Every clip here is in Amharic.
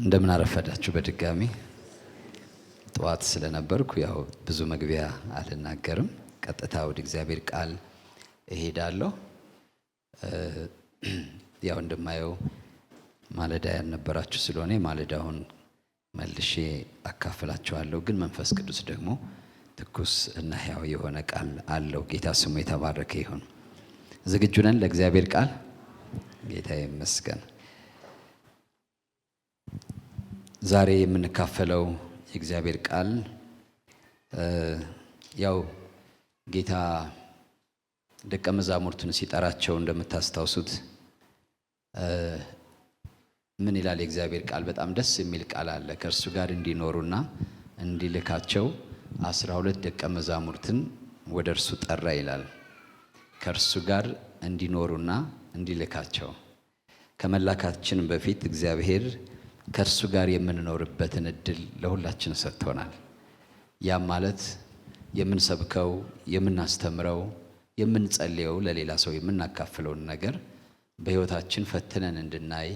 እንደምን አረፈዳችሁ። በድጋሚ ጠዋት ስለነበርኩ ያው ብዙ መግቢያ አልናገርም። ቀጥታ ወደ እግዚአብሔር ቃል እሄዳለሁ። ያው እንደማየው ማለዳ ያልነበራችሁ ስለሆነ ማለዳውን መልሼ አካፍላችኋለሁ። ግን መንፈስ ቅዱስ ደግሞ ትኩስ እና ሕያው የሆነ ቃል አለው። ጌታ ስሙ የተባረከ ይሁን። ዝግጁ ነን ለእግዚአብሔር ቃል? ጌታ ይመስገን። ዛሬ የምንካፈለው የእግዚአብሔር ቃል ያው ጌታ ደቀ መዛሙርቱን ሲጠራቸው እንደምታስታውሱት ምን ይላል የእግዚአብሔር ቃል? በጣም ደስ የሚል ቃል አለ። ከእርሱ ጋር እንዲኖሩና እንዲልካቸው 12 ደቀ መዛሙርትን ወደ እርሱ ጠራ ይላል። ከእርሱ ጋር እንዲኖሩና እንዲልካቸው። ከመላካችን በፊት እግዚአብሔር ከእርሱ ጋር የምንኖርበትን እድል ለሁላችን ሰጥቶናል። ያም ማለት የምንሰብከው፣ የምናስተምረው፣ የምንጸልየው፣ ለሌላ ሰው የምናካፍለውን ነገር በሕይወታችን ፈትነን እንድናይ፣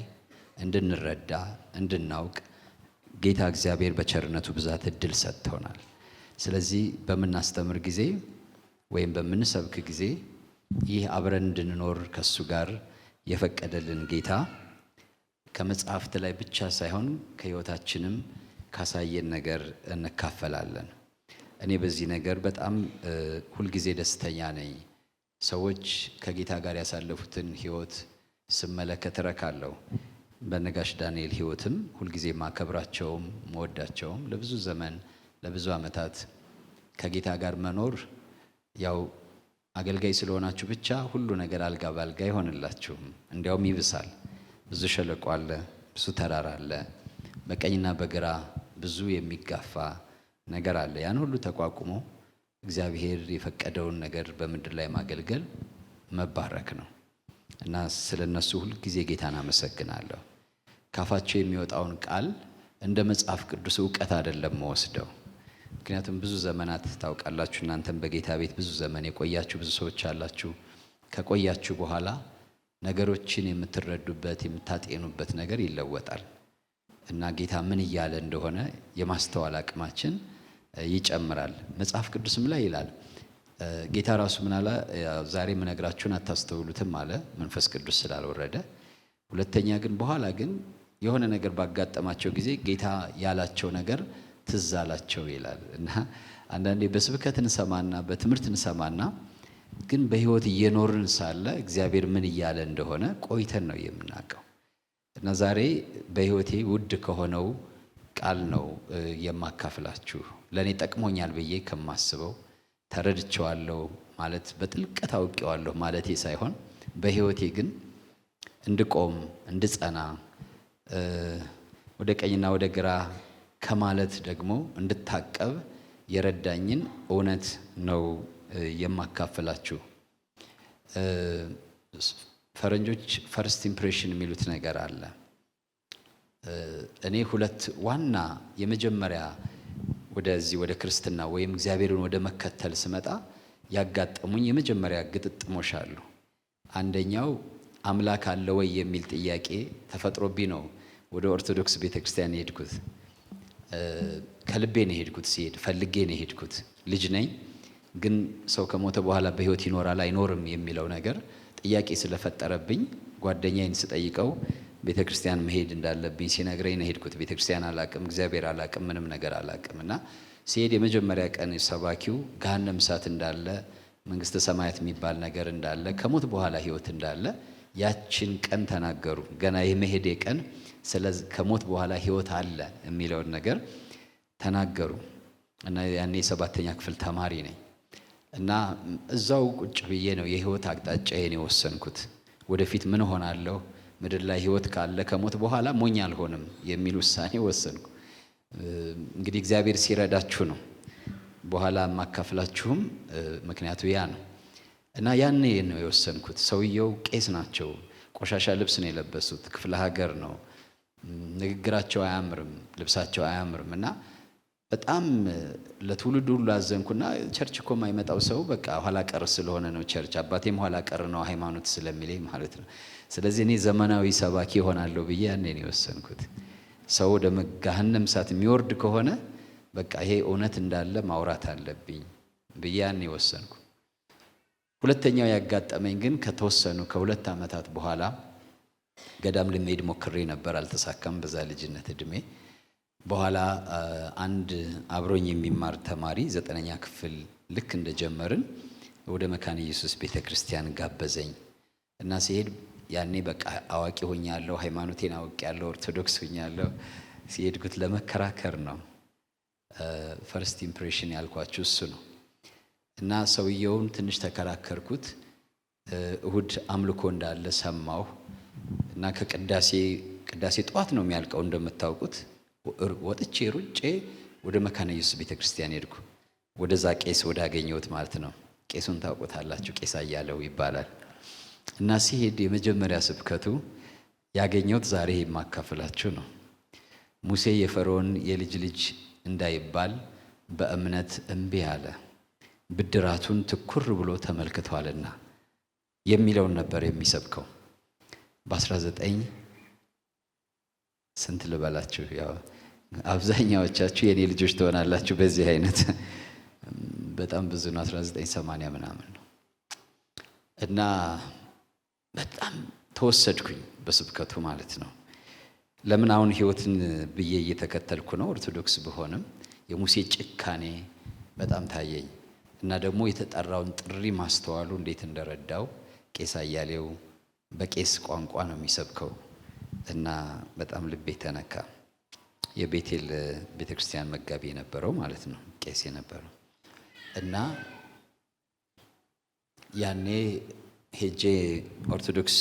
እንድንረዳ፣ እንድናውቅ ጌታ እግዚአብሔር በቸርነቱ ብዛት እድል ሰጥቶናል። ስለዚህ በምናስተምር ጊዜ ወይም በምንሰብክ ጊዜ ይህ አብረን እንድንኖር ከእሱ ጋር የፈቀደልን ጌታ ከመጽሐፍት ላይ ብቻ ሳይሆን ከሕይወታችንም ካሳየን ነገር እንካፈላለን። እኔ በዚህ ነገር በጣም ሁልጊዜ ደስተኛ ነኝ። ሰዎች ከጌታ ጋር ያሳለፉትን ሕይወት ስመለከት እረካለሁ። በነጋሽ ዳንኤል ሕይወትም ሁልጊዜ ማከብራቸውም መወዳቸውም ለብዙ ዘመን ለብዙ ዓመታት ከጌታ ጋር መኖር ያው አገልጋይ ስለሆናችሁ ብቻ ሁሉ ነገር አልጋ ባልጋ አይሆንላችሁም። እንዲያውም ይብሳል። ብዙ ሸለቆ አለ፣ ብዙ ተራራ አለ፣ በቀኝና በግራ ብዙ የሚጋፋ ነገር አለ። ያን ሁሉ ተቋቁሞ እግዚአብሔር የፈቀደውን ነገር በምድር ላይ ማገልገል መባረክ ነው እና ስለነሱ ሁል ጊዜ ጌታን አመሰግናለሁ። ካፋቸው የሚወጣውን ቃል እንደ መጽሐፍ ቅዱስ ዕውቀት አይደለም መወስደው። ምክንያቱም ብዙ ዘመናት ታውቃላችሁ፣ እናንተም በጌታ ቤት ብዙ ዘመን የቆያችሁ ብዙ ሰዎች አላችሁ። ከቆያችሁ በኋላ ነገሮችን የምትረዱበት የምታጤኑበት ነገር ይለወጣል እና ጌታ ምን እያለ እንደሆነ የማስተዋል አቅማችን ይጨምራል። መጽሐፍ ቅዱስም ላይ ይላል ጌታ ራሱ ምን አለ? ዛሬ የምነግራችሁን አታስተውሉትም አለ፣ መንፈስ ቅዱስ ስላልወረደ። ሁለተኛ ግን በኋላ ግን የሆነ ነገር ባጋጠማቸው ጊዜ ጌታ ያላቸው ነገር ትዝ አላቸው ይላል እና አንዳንዴ በስብከት እንሰማና በትምህርት እንሰማና ግን በሕይወት እየኖርን ሳለ እግዚአብሔር ምን እያለ እንደሆነ ቆይተን ነው የምናውቀው። እና ዛሬ በሕይወቴ ውድ ከሆነው ቃል ነው የማካፍላችሁ። ለእኔ ጠቅሞኛል ብዬ ከማስበው ተረድቼዋለሁ ማለት በጥልቀት አውቄዋለሁ ማለቴ ሳይሆን በሕይወቴ ግን እንድቆም እንድጸና ወደ ቀኝና ወደ ግራ ከማለት ደግሞ እንድታቀብ የረዳኝን እውነት ነው የማካፈላችሁ። ፈረንጆች ፈርስት ኢምፕሬሽን የሚሉት ነገር አለ። እኔ ሁለት ዋና የመጀመሪያ ወደዚህ ወደ ክርስትና ወይም እግዚአብሔርን ወደ መከተል ስመጣ ያጋጠሙኝ የመጀመሪያ ግጥጥሞች አሉ። አንደኛው አምላክ አለ ወይ የሚል ጥያቄ ተፈጥሮብኝ ነው ወደ ኦርቶዶክስ ቤተክርስቲያን የሄድኩት። ከልቤ ነው የሄድኩት። ሲሄድ ፈልጌ ነው የሄድኩት። ልጅ ነኝ ግን ሰው ከሞተ በኋላ በሕይወት ይኖራል አይኖርም የሚለው ነገር ጥያቄ ስለፈጠረብኝ ጓደኛዬን ስጠይቀው ቤተ ክርስቲያን መሄድ እንዳለብኝ ሲነግረኝ ነው የሄድኩት። ቤተ ክርስቲያን አላቅም፣ እግዚአብሔር አላቅም፣ ምንም ነገር አላቅም። እና ሲሄድ የመጀመሪያ ቀን ሰባኪው ገሃነመ እሳት እንዳለ፣ መንግስተ ሰማያት የሚባል ነገር እንዳለ፣ ከሞት በኋላ ሕይወት እንዳለ ያችን ቀን ተናገሩ። ገና የመሄዴ ቀን ከሞት በኋላ ሕይወት አለ የሚለውን ነገር ተናገሩ እና ያኔ የ7ኛ ክፍል ተማሪ ነኝ እና እዛው ቁጭ ብዬ ነው የሕይወት አቅጣጫዬን የወሰንኩት። ወደፊት ምን ሆናለሁ? ምድር ላይ ሕይወት ካለ ከሞት በኋላ ሞኝ አልሆንም የሚል ውሳኔ ወሰንኩ። እንግዲህ እግዚአብሔር ሲረዳችሁ ነው በኋላ የማካፍላችሁም ምክንያቱ ያ ነው እና ያኔ ነው የወሰንኩት። ሰውየው ቄስ ናቸው። ቆሻሻ ልብስ ነው የለበሱት። ክፍለ ሀገር ነው። ንግግራቸው አያምርም፣ ልብሳቸው አያምርም እና በጣም ለትውልዱ ሁሉ አዘንኩና ቸርች እኮ የማይመጣው ሰው በቃ ኋላ ቀር ስለሆነ ነው ቸርች፣ አባቴም ኋላ ቀር ነው ሃይማኖት ስለሚለኝ ማለት ነው። ስለዚህ እኔ ዘመናዊ ሰባኪ እሆናለሁ ብዬ ያኔ ነው የወሰንኩት። ሰው ወደ ገሃነም እሳት የሚወርድ ከሆነ በቃ ይሄ እውነት እንዳለ ማውራት አለብኝ ብዬ ያኔ ወሰንኩ። ሁለተኛው ያጋጠመኝ ግን ከተወሰኑ ከ2 ዓመታት በኋላ ገዳም ልመሄድ ሞክሬ ነበር፣ አልተሳካም በዛ ልጅነት እድሜ። በኋላ አንድ አብሮኝ የሚማር ተማሪ 9ኛ ክፍል ልክ እንደጀመርን ወደ መካነ ኢየሱስ ቤተክርስቲያን ጋበዘኝ እና ሲሄድ ያኔ በቃ አዋቂ ሆኛለሁ፣ ሃይማኖቴን አውቄያለሁ፣ ኦርቶዶክስ ሆኛለሁ። ሲሄድኩት ለመከራከር ነው። ፈርስት ኢምፕሬሽን ያልኳችሁ እሱ ነው። እና ሰውየውን ትንሽ ተከራከርኩት። እሁድ አምልኮ እንዳለ ሰማሁ እና ቅዳሴ ጠዋት ነው የሚያልቀው እንደምታውቁት። ወጥቼ ሩጬ ወደ መካነ ኢየሱስ ቤተክርስቲያን ሄድኩ። ወደዛ ቄስ ወዳገኘሁት ማለት ነው። ቄሱን ታውቁታላችሁ፣ ቄስ አያለው ይባላል። እና ሲሄድ የመጀመሪያ ስብከቱ ያገኘሁት ዛሬ የማካፈላችሁ ነው። ሙሴ የፈርዖን የልጅ ልጅ እንዳይባል በእምነት እምቢ አለ፣ ብድራቱን ትኩር ብሎ ተመልክቷልና የሚለውን ነበር የሚሰብከው። በ19 ስንት ልበላችሁ፣ ያው አብዛኛዎቻችሁ የኔ ልጆች ትሆናላችሁ። በዚህ አይነት በጣም ብዙ ነው። 1980 ምናምን ነው። እና በጣም ተወሰድኩኝ በስብከቱ ማለት ነው። ለምን አሁን ህይወትን ብዬ እየተከተልኩ ነው። ኦርቶዶክስ ብሆንም የሙሴ ጭካኔ በጣም ታየኝ እና ደግሞ የተጠራውን ጥሪ ማስተዋሉ እንዴት እንደረዳው ቄስ አያሌው በቄስ ቋንቋ ነው የሚሰብከው እና በጣም ልቤ ተነካ። የቤቴል ቤተክርስቲያን መጋቢ የነበረው ማለት ነው፣ ቄስ የነበረው እና ያኔ ሄጄ ኦርቶዶክስ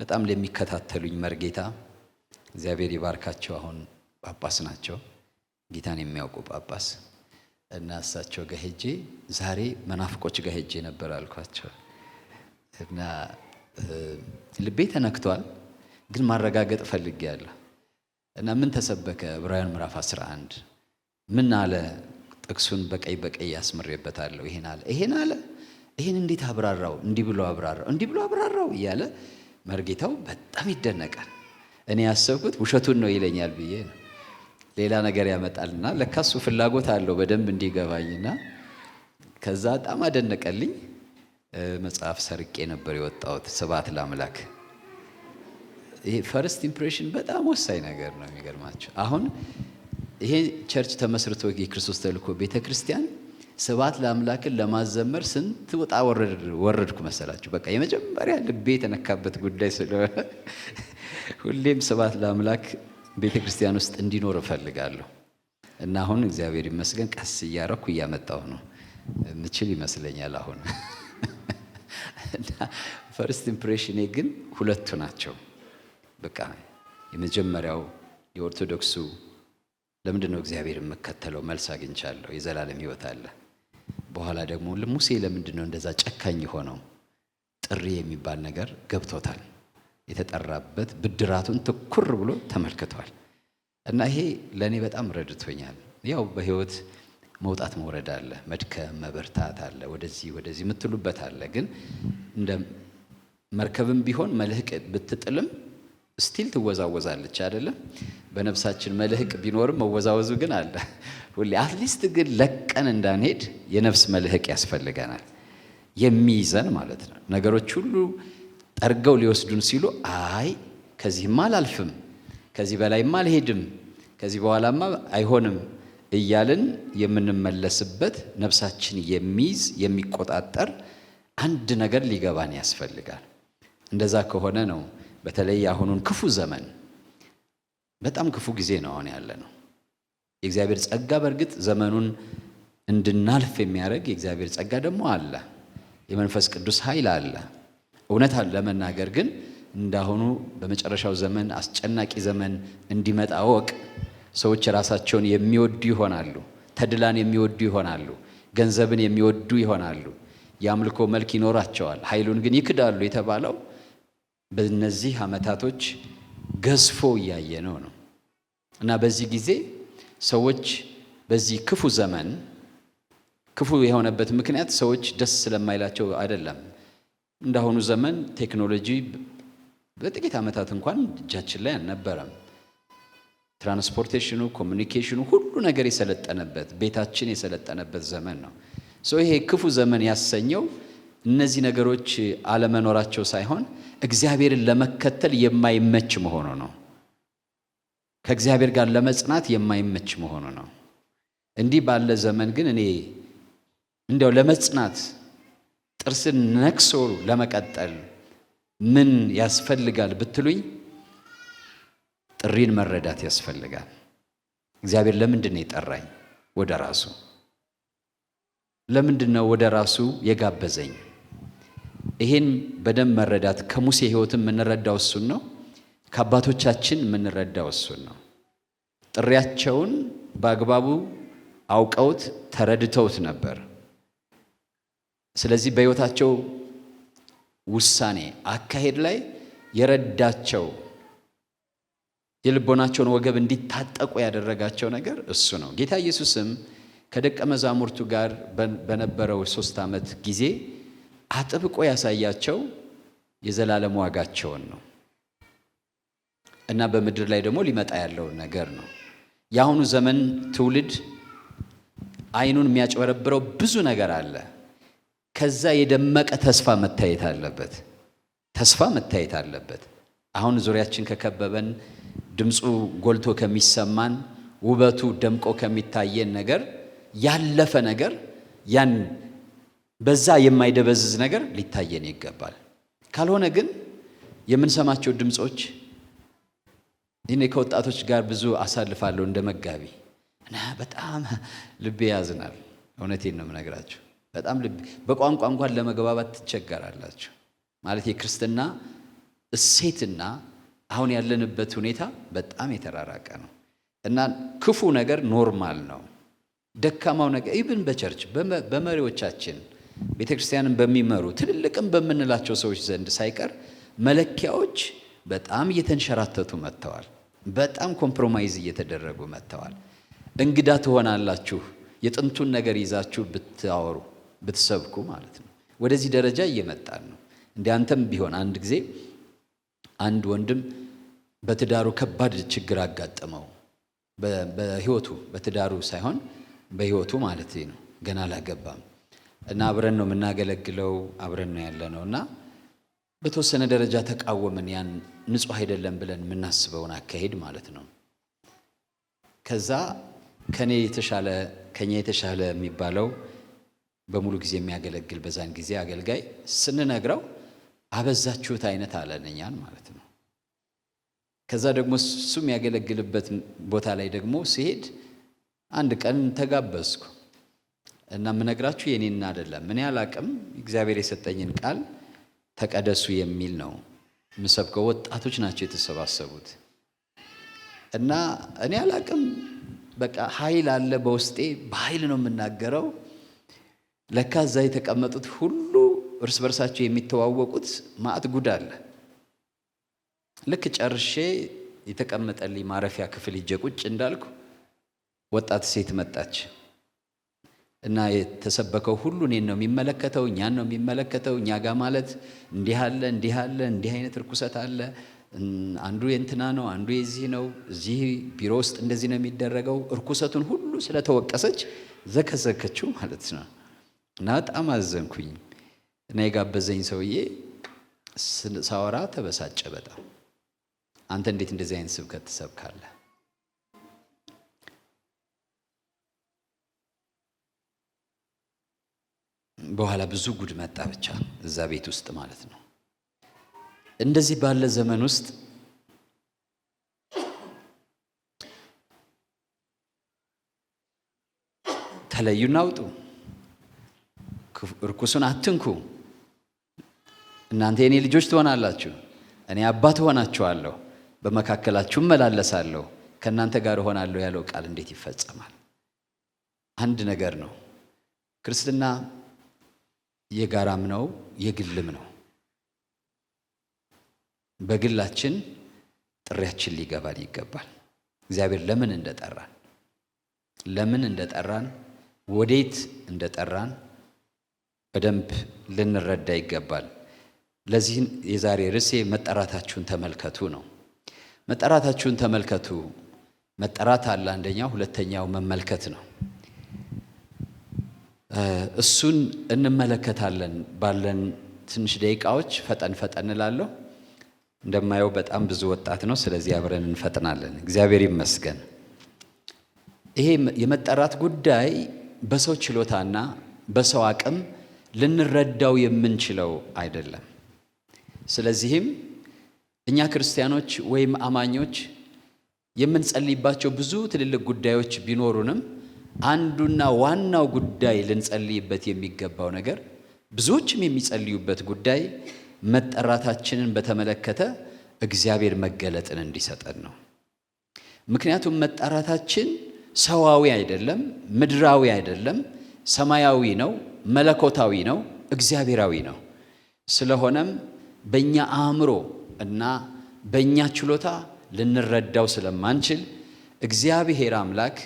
በጣም ለሚከታተሉኝ መርጌታ እግዚአብሔር ይባርካቸው፣ አሁን ጳጳስ ናቸው፣ ጌታን የሚያውቁ ጳጳስ እና እሳቸው ጋር ሄጄ ዛሬ መናፍቆች ጋር ሄጄ ነበር አልኳቸው እና ልቤ ተነክቷል፣ ግን ማረጋገጥ ፈልጌያለሁ። እና ምን ተሰበከ? ዕብራውያን ምዕራፍ 11 ምን አለ? ጥቅሱን በቀይ ያስምሬበታለሁ። ይሄን አለ ይሄን እንዴት አብራራው? እንዲህ ብሎ አብራራው እያለ መርጌታው በጣም ይደነቃል። እኔ ያሰብኩት ውሸቱን ነው ይለኛል ብዬ ነው። ሌላ ነገር ያመጣልና ለካሱ ፍላጎት አለው በደንብ እንዲገባኝና ከዛ በጣም አደነቀልኝ። መጽሐፍ ሰርቄ ነበር የወጣሁት፣ ስብሐት ለአምላክ። ይሄ ፈርስት ኢምፕሬሽን በጣም ወሳኝ ነገር ነው። የሚገርማችሁ አሁን ይሄ ቸርች ተመስርቶ የክርስቶስ ተልእኮ ቤተክርስቲያን ስብሐት ለአምላክን ለማዘመር ስንት ወጣ ወረድኩ መሰላችሁ። በቃ የመጀመሪያ ልቤ የተነካበት ጉዳይ ስለሆነ ሁሌም ስብሐት ለአምላክ ቤተክርስቲያን ውስጥ እንዲኖር እፈልጋለሁ እና አሁን እግዚአብሔር ይመስገን ቀስ እያረኩ እያመጣሁ ነው። ምችል ይመስለኛል አሁን። ፈርስት ኢምፕሬሽኔ ግን ሁለቱ ናቸው። በቃ የመጀመሪያው የኦርቶዶክሱ ለምንድን ነው እግዚአብሔር የምከተለው? መልስ አግኝቻለሁ፣ የዘላለም ሕይወት አለ። በኋላ ደግሞ ሙሴ ለምንድን ነው እንደዛ ጨካኝ ሆነው? ጥሪ የሚባል ነገር ገብቶታል። የተጠራበት ብድራቱን ትኩር ብሎ ተመልክቷል። እና ይሄ ለእኔ በጣም ረድቶኛል። ያው በሕይወት መውጣት መውረድ አለ፣ መድከም መበርታት አለ፣ ወደዚህ የምትሉበት አለ። ግን እንደ መርከብም ቢሆን መልህቅ ብትጥልም ስቲል ትወዛወዛለች አይደለም? በነፍሳችን መልህቅ ቢኖርም መወዛወዙ ግን አለ ሁሌ። አትሊስት ግን ለቀን እንዳንሄድ የነፍስ መልህቅ ያስፈልገናል፣ የሚይዘን ማለት ነው። ነገሮች ሁሉ ጠርገው ሊወስዱን ሲሉ አይ ከዚህማ አላልፍም፣ ከዚህ በላይማ አልሄድም፣ ከዚህ በኋላማ አይሆንም እያልን የምንመለስበት ነፍሳችን የሚይዝ የሚቆጣጠር አንድ ነገር ሊገባን ያስፈልጋል። እንደዛ ከሆነ ነው በተለይ አሁኑን ክፉ ዘመን፣ በጣም ክፉ ጊዜ ነው አሁን ያለ ነው። የእግዚአብሔር ጸጋ በእርግጥ ዘመኑን እንድናልፍ የሚያደርግ የእግዚአብሔር ጸጋ ደግሞ አለ፣ የመንፈስ ቅዱስ ኃይል አለ። እውነት ለመናገር ግን እንዳሁኑ በመጨረሻው ዘመን አስጨናቂ ዘመን እንዲመጣ ወቅ ሰዎች ራሳቸውን የሚወዱ ይሆናሉ፣ ተድላን የሚወዱ ይሆናሉ፣ ገንዘብን የሚወዱ ይሆናሉ፣ የአምልኮ መልክ ይኖራቸዋል፣ ኃይሉን ግን ይክዳሉ የተባለው በእነዚህ ዓመታቶች ገዝፎ እያየ ነው። እና በዚህ ጊዜ ሰዎች በዚህ ክፉ ዘመን ክፉ የሆነበት ምክንያት ሰዎች ደስ ስለማይላቸው አይደለም። እንዳሁኑ ዘመን ቴክኖሎጂ በጥቂት ዓመታት እንኳን እጃችን ላይ አልነበረም። ትራንስፖርቴሽኑ፣ ኮሚኒኬሽኑ፣ ሁሉ ነገር የሰለጠነበት ቤታችን የሰለጠነበት ዘመን ነው። ይሄ ክፉ ዘመን ያሰኘው እነዚህ ነገሮች አለመኖራቸው ሳይሆን እግዚአብሔርን ለመከተል የማይመች መሆኑ ነው። ከእግዚአብሔር ጋር ለመጽናት የማይመች መሆኑ ነው። እንዲህ ባለ ዘመን ግን እኔ እንዲያው ለመጽናት ጥርስን ነክሶ ለመቀጠል ምን ያስፈልጋል ብትሉኝ፣ ጥሪን መረዳት ያስፈልጋል። እግዚአብሔር ለምንድን ነው የጠራኝ ወደ ራሱ? ለምንድን ነው ወደ ራሱ የጋበዘኝ? ይሄን በደንብ መረዳት ከሙሴ ሕይወትም የምንረዳው እሱን ነው። ከአባቶቻችን የምንረዳው እሱን ነው። ጥሪያቸውን በአግባቡ አውቀውት ተረድተውት ነበር። ስለዚህ በሕይወታቸው ውሳኔ አካሄድ ላይ የረዳቸው የልቦናቸውን ወገብ እንዲታጠቁ ያደረጋቸው ነገር እሱ ነው። ጌታ ኢየሱስም ከደቀ መዛሙርቱ ጋር በነበረው 3 ዓመት ጊዜ አጥብቆ ያሳያቸው የዘላለም ዋጋቸውን ነው እና በምድር ላይ ደግሞ ሊመጣ ያለውን ነገር ነው። የአሁኑ ዘመን ትውልድ አይኑን የሚያጭበረብረው ብዙ ነገር አለ። ከዛ የደመቀ ተስፋ መታየት አለበት። ተስፋ መታየት አለበት። አሁን ዙሪያችን ከከበበን ድምፁ ጎልቶ ከሚሰማን ውበቱ ደምቆ ከሚታየን ነገር ያለፈ ነገር ያን በዛ የማይደበዝዝ ነገር ሊታየን ይገባል። ካልሆነ ግን የምንሰማቸው ድምጾች እኔ ከወጣቶች ጋር ብዙ አሳልፋለሁ እንደ መጋቢ እና በጣም ልቤ ያዝናል። እውነቴን ነው የምነግራችሁ። በጣም ልቤ በቋንቋ እንኳን ለመግባባት ትቸገራላችሁ። ማለት የክርስትና እሴትና አሁን ያለንበት ሁኔታ በጣም የተራራቀ ነው እና ክፉ ነገር ኖርማል ነው። ደካማው ነገር ኢብን በቸርች በመሪዎቻችን ቤተክርስቲያንን በሚመሩ ትልልቅም በምንላቸው ሰዎች ዘንድ ሳይቀር መለኪያዎች በጣም እየተንሸራተቱ መጥተዋል። በጣም ኮምፕሮማይዝ እየተደረጉ መጥተዋል። እንግዳ ትሆናላችሁ የጥንቱን ነገር ይዛችሁ ብታወሩ ብትሰብኩ ማለት ነው። ወደዚህ ደረጃ እየመጣን ነው። እንደ አንተም ቢሆን አንድ ጊዜ አንድ ወንድም በትዳሩ ከባድ ችግር አጋጠመው። በህይወቱ በትዳሩ ሳይሆን በህይወቱ ማለት ነው። ገና አላገባም እና አብረን ነው የምናገለግለው፣ አብረን ነው ያለነው እና በተወሰነ ደረጃ ተቃወምን። ያን ንጹህ አይደለም ብለን የምናስበውን አካሄድ ማለት ነው። ከዛ ከኛ የተሻለ የሚባለው በሙሉ ጊዜ የሚያገለግል በዛን ጊዜ አገልጋይ ስንነግረው አበዛችሁት አይነት አለነኛል ማለት ነው። ከዛ ደግሞ እሱ የሚያገለግልበት ቦታ ላይ ደግሞ ሲሄድ አንድ ቀን ተጋበዝኩ እና የምነግራችሁ የኔን አይደለም። ምን ያላቅም እግዚአብሔር የሰጠኝን ቃል ተቀደሱ የሚል ነው የምሰብከው። ወጣቶች ናቸው የተሰባሰቡት እና እኔ አላቅም በቃ ኃይል አለ በውስጤ፣ በኃይል ነው የምናገረው። ለካ እዛ የተቀመጡት ሁሉ እርስ በርሳቸው የሚተዋወቁት ማዕት ጉድ አለ። ልክ ጨርሼ የተቀመጠልኝ ማረፊያ ክፍል ሂጄ ቁጭ እንዳልኩ ወጣት ሴት መጣች እና የተሰበከው ሁሉ እኔን ነው የሚመለከተው፣ እኛን ነው የሚመለከተው። እኛ ጋር ማለት እንዲህ አለ እንዲህ አለ እንዲህ አይነት ርኩሰት አለ፣ አንዱ የእንትና ነው አንዱ የዚህ ነው፣ እዚህ ቢሮ ውስጥ እንደዚህ ነው የሚደረገው። እርኩሰቱን ሁሉ ስለተወቀሰች ዘከዘከችው ማለት ነው። እና በጣም አዘንኩኝ እና የጋበዘኝ ሰውዬ ሳወራ ተበሳጨ በጣም። አንተ እንዴት እንደዚህ አይነት ስብከት ትሰብካለህ? በኋላ ብዙ ጉድ መጣ ብቻ እዛ ቤት ውስጥ ማለት ነው። እንደዚህ ባለ ዘመን ውስጥ ተለዩና አውጡ፣ እርኩሱን አትንኩ፣ እናንተ የኔ ልጆች ትሆናላችሁ፣ እኔ አባት ሆናችኋለሁ፣ በመካከላችሁ እመላለሳለሁ፣ ከእናንተ ጋር እሆናለሁ ያለው ቃል እንዴት ይፈጸማል? አንድ ነገር ነው። ክርስትና የጋራም ነው የግልም ነው። በግላችን ጥሪያችን ሊገባን ይገባል። እግዚአብሔር ለምን እንደጠራን ወዴት እንደጠራን በደንብ ልንረዳ ይገባል። ለዚህ የዛሬ ርዕሴ መጠራታችሁን ተመልከቱ ነው። መጠራታችሁን ተመልከቱ መጠራት አለ አንደኛው፣ ሁለተኛው መመልከት ነው። እሱን እንመለከታለን ባለን ትንሽ ደቂቃዎች። ፈጠን እላለሁ። እንደማየው በጣም ብዙ ወጣት ነው፣ ስለዚህ አብረን እንፈጥናለን። እግዚአብሔር ይመስገን። ይሄ የመጠራት ጉዳይ በሰው ችሎታና በሰው አቅም ልንረዳው የምንችለው አይደለም። ስለዚህም እኛ ክርስቲያኖች ወይም አማኞች የምንጸልይባቸው ብዙ ትልልቅ ጉዳዮች ቢኖሩንም አንዱና ዋናው ጉዳይ ልንጸልይበት የሚገባው ነገር፣ ብዙዎችም የሚጸልዩበት ጉዳይ መጠራታችንን በተመለከተ እግዚአብሔር መገለጥን እንዲሰጠን ነው። ምክንያቱም መጠራታችን ሰዋዊ አይደለም፣ ምድራዊ አይደለም፣ ሰማያዊ ነው፣ መለኮታዊ ነው፣ እግዚአብሔራዊ ነው። ስለሆነም በእኛ አእምሮ እና በእኛ ችሎታ ልንረዳው ስለማንችል እግዚአብሔር አምላክ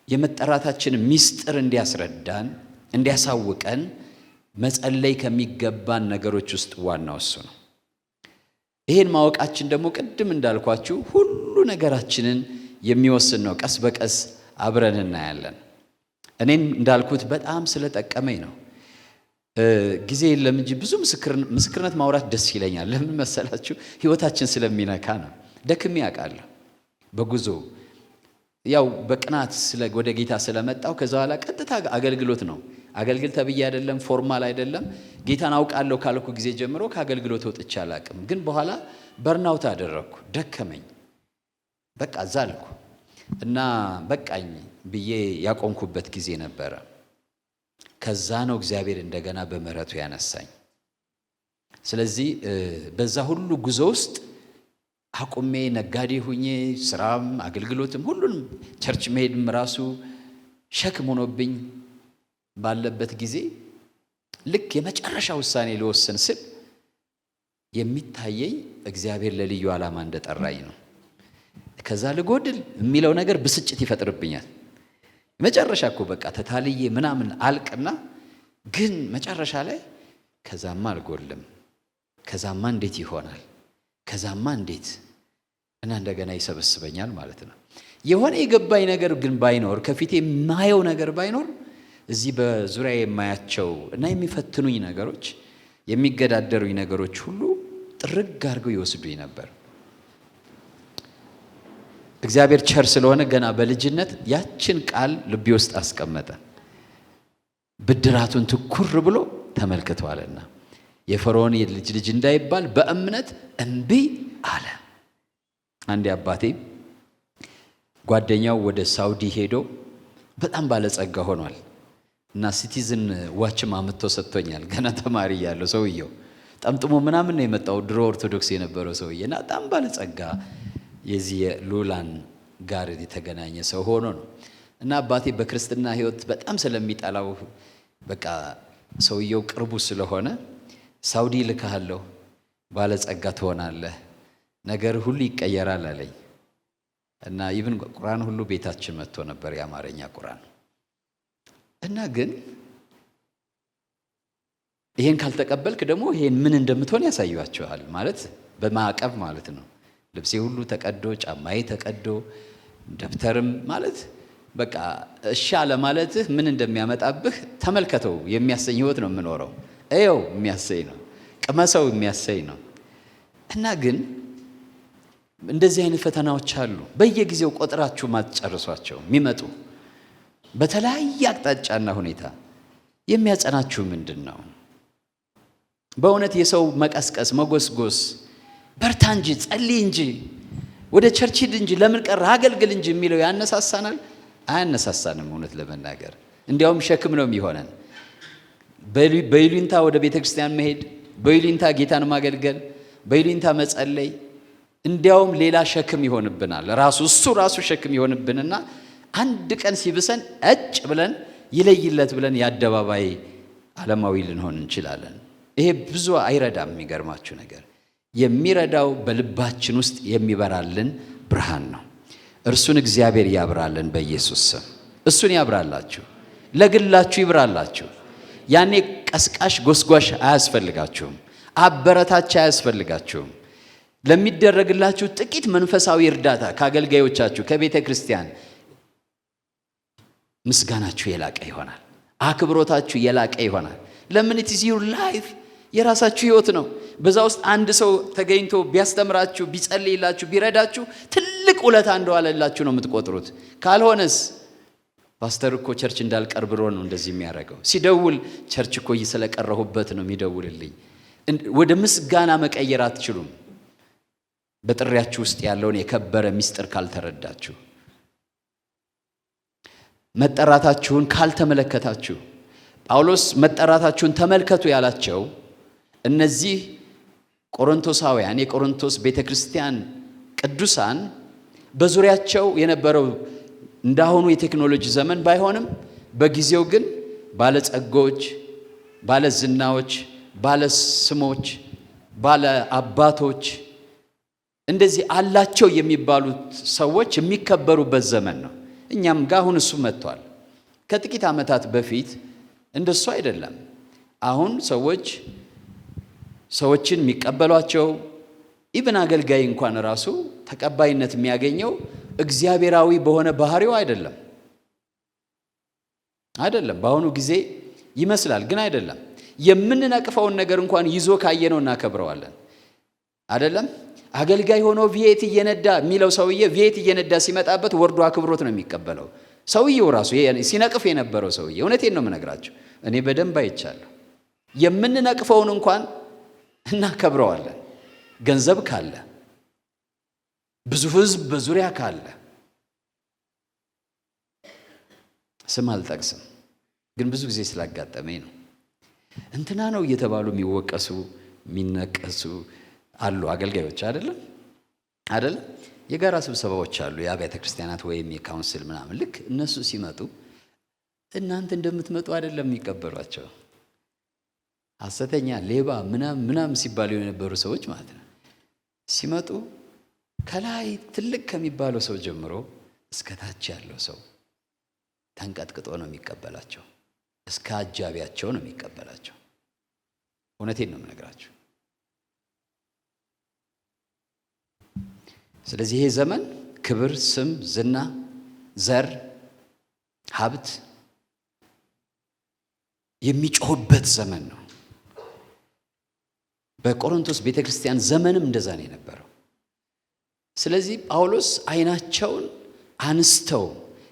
የመጠራታችን ምስጢር እንዲያስረዳን እንዲያሳውቀን መጸለይ ከሚገባን ነገሮች ውስጥ ዋናው እሱ ነው። ይሄን ማወቃችን ደግሞ ቅድም እንዳልኳችሁ ሁሉ ነገራችንን የሚወስን ነው። ቀስ በቀስ አብረን እናያለን። እኔም እንዳልኩት በጣም ስለጠቀመኝ ነው። ጊዜ የለም እንጂ ብዙ ምስክርነት ማውራት ደስ ይለኛል። ለምን መሰላችሁ? ህይወታችን ስለሚነካ ነው። ደክሜ አውቃለሁ በጉዞ ያው በቅናት ወደ ጌታ ስለመጣው ከዛ በኋላ ቀጥታ አገልግሎት ነው። አገልግል ተብዬ አይደለም፣ ፎርማል አይደለም። ጌታን አውቃለሁ ካልኩ ጊዜ ጀምሮ ከአገልግሎት ወጥቼ አላቅም። ግን በኋላ በርናውት አደረግኩ፣ ደከመኝ፣ በቃ ዛልኩ እና በቃኝ ብዬ ያቆምኩበት ጊዜ ነበረ። ከዛ ነው እግዚአብሔር እንደገና በምህረቱ ያነሳኝ። ስለዚህ በዛ ሁሉ ጉዞ ውስጥ አቁሜ ነጋዴ ሁኜ ስራም አገልግሎትም ሁሉንም ቸርች መሄድም ራሱ ሸክም ሆኖብኝ ባለበት ጊዜ ልክ የመጨረሻ ውሳኔ ልወስን ስል የሚታየኝ እግዚአብሔር ለልዩ ዓላማ እንደጠራኝ ነው። ከዛ ልጎድል የሚለው ነገር ብስጭት ይፈጥርብኛል። መጨረሻ እኮ በቃ ተታልዬ ምናምን አልቅና ግን መጨረሻ ላይ ከዛማ አልጎልም፣ ከዛማ እንዴት ይሆናል፣ ከዛማ እንዴት እና እንደገና ይሰበስበኛል ማለት ነው። የሆነ የገባኝ ነገር ግን ባይኖር፣ ከፊቴ የማየው ነገር ባይኖር፣ እዚህ በዙሪያ የማያቸው እና የሚፈትኑኝ ነገሮች፣ የሚገዳደሩኝ ነገሮች ሁሉ ጥርግ አድርገው ይወስዱኝ ነበር። እግዚአብሔር ቸር ስለሆነ ገና በልጅነት ያችን ቃል ልቤ ውስጥ አስቀመጠ። ብድራቱን ትኩር ብሎ ተመልክቷልና የፈርዖን የልጅ ልጅ እንዳይባል በእምነት እምቢ አለ። አንዴ አባቴ ጓደኛው ወደ ሳውዲ ሄዶ በጣም ባለጸጋ ሆኗል እና ሲቲዝን ዋችም አምጥቶ ሰጥቶኛል። ገና ተማሪ ያለው ሰውየው ጠምጥሞ ምናምን ነው የመጣው። ድሮ ኦርቶዶክስ የነበረው ሰውዬና በጣም ባለጸጋ የዚህ ሉላን ጋር የተገናኘ ሰው ሆኖ ነው እና አባቴ በክርስትና ሕይወት በጣም ስለሚጠላው በቃ ሰውየው ቅርቡ ስለሆነ ሳውዲ ልካለሁ፣ ባለጸጋ ትሆናለህ፣ ነገር ሁሉ ይቀየራል አለኝ እና ኢቭን ቁርአን ሁሉ ቤታችን መጥቶ ነበር፣ የአማርኛ ቁርአን እና ግን ይሄን ካልተቀበልክ ደግሞ ይሄን ምን እንደምትሆን ያሳያቸዋል ማለት በማዕቀብ ማለት ነው። ልብሴ ሁሉ ተቀዶ፣ ጫማዬ ተቀዶ፣ ደብተርም ማለት በቃ እሺ አለ ማለትህ ምን እንደሚያመጣብህ ተመልከተው የሚያሰኝ ህይወት ነው የምኖረው። እየው የሚያሰኝ ነው፣ ቅመሰው የሚያሰኝ ነው። እና ግን እንደዚህ አይነት ፈተናዎች አሉ። በየጊዜው ቆጥራችሁ ማትጨርሷቸው የሚመጡ በተለያየ አቅጣጫና ሁኔታ የሚያጸናችሁ ምንድን ነው? በእውነት የሰው መቀስቀስ መጎስጎስ በርታ እንጂ ጸልይ እንጂ ወደ ቸርች ሂድ እንጂ ለምን ቀረህ አገልግል እንጂ የሚለው ያነሳሳናል? አያነሳሳንም። እውነት ለመናገር እንዲያውም ሸክም ነው የሚሆነን። በይሉኝታ ወደ ቤተ ክርስቲያን መሄድ፣ በይሉኝታ ጌታን ማገልገል፣ በይሉኝታ መጸለይ እንዲያውም ሌላ ሸክም ይሆንብናል። እሱ ራሱ ሸክም ይሆንብንና አንድ ቀን ሲብሰን እጭ ብለን ይለይለት ብለን የአደባባይ ዓለማዊ ልንሆን እንችላለን። ይሄ ብዙ አይረዳም። የሚገርማችሁ ነገር የሚረዳው በልባችን ውስጥ የሚበራልን ብርሃን ነው። እርሱን እግዚአብሔር ያብራልን በኢየሱስ ስም። እሱን ያብራላችሁ፣ ለግላችሁ ይብራላችሁ። ያኔ ቀስቃሽ ጎስጓሽ አያስፈልጋችሁም፣ አበረታች አያስፈልጋችሁም። ለሚደረግላችሁ ጥቂት መንፈሳዊ እርዳታ ከአገልጋዮቻችሁ ከቤተ ክርስቲያን ምስጋናችሁ የላቀ ይሆናል። አክብሮታችሁ የላቀ ይሆናል። ለምን? it is your life የራሳችሁ ህይወት ነው። በዛ ውስጥ አንድ ሰው ተገኝቶ ቢያስተምራችሁ፣ ቢጸልይላችሁ፣ ቢረዳችሁ ትልቅ ውለታ እንደዋለላችሁ ነው የምትቆጥሩት። ካልሆነስ ፓስተር እኮ ቸርች እንዳልቀር ብሎ ነው እንደዚህ የሚያደርገው። ሲደውል ቸርች እኮ ስለቀረሁበት ነው የሚደውልልኝ። ወደ ምስጋና መቀየር አትችሉም በጥሪያችሁ ውስጥ ያለውን የከበረ ምስጢር ካልተረዳችሁ፣ መጠራታችሁን ካልተመለከታችሁ። ጳውሎስ መጠራታችሁን ተመልከቱ ያላቸው እነዚህ ቆሮንቶሳውያን የቆሮንቶስ ቤተክርስቲያን ቅዱሳን በዙሪያቸው የነበረው እንዳሁኑ የቴክኖሎጂ ዘመን ባይሆንም በጊዜው ግን ባለጸጎች፣ ባለዝናዎች፣ ባለስሞች፣ ባለ አባቶች እንደዚህ አላቸው የሚባሉት ሰዎች የሚከበሩበት ዘመን ነው። እኛም ጋር አሁን እሱ መጥቷል። ከጥቂት ዓመታት በፊት እንደሱ አይደለም። አሁን ሰዎችን የሚቀበሏቸው ኢብን አገልጋይ እንኳን ራሱ ተቀባይነት የሚያገኘው እግዚአብሔራዊ በሆነ ባህሪው አይደለም። በአሁኑ ጊዜ ይመስላል ግን አይደለም። የምንነቅፈውን ነገር እንኳን ይዞ ካየነው እናከብረዋለን። አይደለም አገልጋይ ሆኖ ቪኤት እየነዳ የሚለው ሰውዬ ቪኤት እየነዳ ሲመጣበት ወርዶ አክብሮት ነው የሚቀበለው። ሰውዬው ራሱ ሲነቅፍ የነበረው ሰውዬ፣ እውነቴን ነው የምነግራችሁ፣ እኔ በደንብ አይቻለሁ። የምንነቅፈውን እንኳን እናከብረዋለን። ገንዘብ ካለ፣ ብዙ ህዝብ በዙሪያ ካለ፣ ስም አልጠቅስም ግን ብዙ ጊዜ ስላጋጠመኝ ነው። እንትና ነው እየተባሉ የሚወቀሱ የሚነቀሱ አሉ አገልጋዮች። አይደለም የጋራ ስብሰባዎች አሉ፣ የአብያተ ክርስቲያናት ወይም የካውንስል ምናምን። ልክ እነሱ ሲመጡ እናንተ እንደምትመጡ አይደለም የሚቀበሏቸው። ሐሰተኛ፣ ሌባ ምናምን ሲባሉ የነበሩ ሰዎች ማለት ነው። ሲመጡ ከላይ ትልቅ ከሚባለው ሰው ጀምሮ እስከ ታች ያለው ሰው ተንቀጥቅጦ ነው የሚቀበላቸው። እስከ አጃቢያቸው ነው የሚቀበላቸው። እውነቴን ነው የምነግራቸው። ስለዚህ ይሄ ዘመን ክብር፣ ስም፣ ዝና፣ ዘር፣ ሀብት የሚጮህበት ዘመን ነው። በቆሮንቶስ ቤተክርስቲያን ዘመንም እንደዛ ነው የነበረው። ስለዚህ ጳውሎስ አይናቸውን አንስተው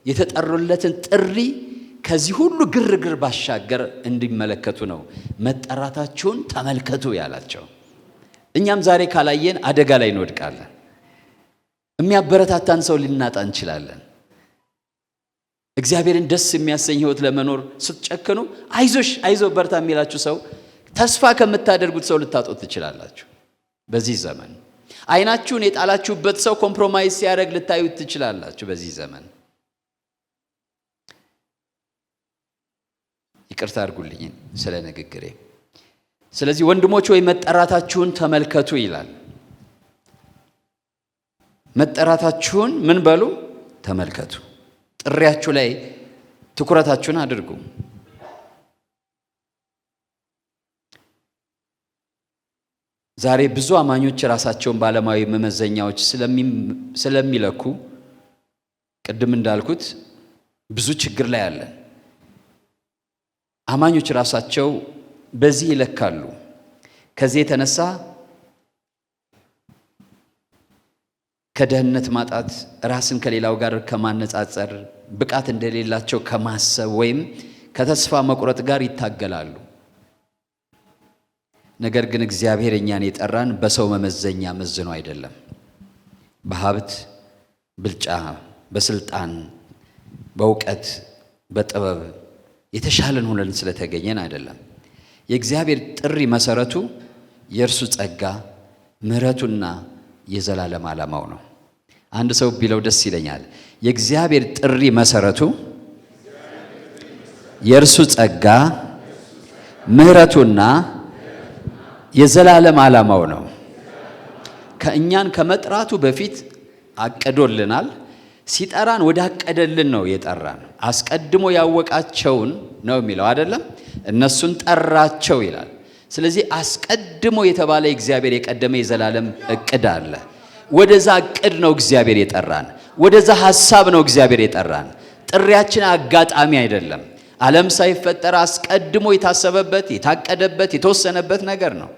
የተጠሩለትን ጥሪ ከዚህ ሁሉ ግርግር ባሻገር እንዲመለከቱ ነው መጠራታችሁን ተመልከቱ ያላቸው። እኛም ዛሬ ካላየን አደጋ ላይ እንወድቃለን። የሚያበረታታን ሰው ልናጣ እንችላለን። እግዚአብሔርን ደስ የሚያሰኝ ህይወት ለመኖር ስትጨክኑ አይዞ በርታ የሚላችሁ ሰው ተስፋ ከምታደርጉት ሰው ልታጡት ትችላላችሁ። በዚህ ዘመን አይናችሁን የጣላችሁበት ሰው ኮምፕሮማይዝ ሲያደርግ ልታዩት ትችላላችሁ። በዚህ ዘመን ይቅርታ አድርጉልኝ ስለ ንግግሬ። ስለዚህ ወንድሞች ወይ መጠራታችሁን ተመልከቱ ይላል። መጠራታችሁን ምን በሉ? ተመልከቱ። ጥሪያችሁ ላይ ትኩረታችሁን አድርጉ። ዛሬ ብዙ አማኞች ራሳቸውን በዓለማዊ መመዘኛዎች ስለሚለኩ ቅድም እንዳልኩት ብዙ ችግር ላይ አለ። አማኞች ራሳቸው በዚህ ይለካሉ። ከዚህ የተነሳ ከደህንነት ማጣት፣ ራስን ከሌላው ጋር ከማነጻጸር፣ ብቃት እንደሌላቸው ከማሰብ ወይም ከተስፋ መቁረጥ ጋር ይታገላሉ። ነገር ግን እግዚአብሔር እኛን የጠራን በሰው መመዘኛ መዝኖ አይደለም። በሀብት ብልጫ፣ በስልጣን፣ በእውቀት፣ በጥበብ የተሻለን ሆነን ስለተገኘን አይደለም። የእግዚአብሔር ጥሪ መሰረቱ የእርሱ ጸጋ፣ ምሕረቱና የዘላለም ዓላማው ነው። አንድ ሰው ቢለው ደስ ይለኛል። የእግዚአብሔር ጥሪ መሰረቱ የእርሱ ጸጋ፣ ምሕረቱና የዘላለም ዓላማው ነው። ከእኛን ከመጥራቱ በፊት አቀዶልናል። ሲጠራን ወደ አቀደልን ነው የጠራን። አስቀድሞ ያወቃቸውን ነው የሚለው አይደለም። እነሱን ጠራቸው ይላል። ስለዚህ አስቀድሞ የተባለ እግዚአብሔር የቀደመ የዘላለም እቅድ አለ። ወደዛ እቅድ ነው እግዚአብሔር የጠራን። ወደዛ ሐሳብ ነው እግዚአብሔር የጠራን። ጥሪያችን አጋጣሚ አይደለም። ዓለም ሳይፈጠር አስቀድሞ የታሰበበት፣ የታቀደበት፣ የተወሰነበት ነገር ነው።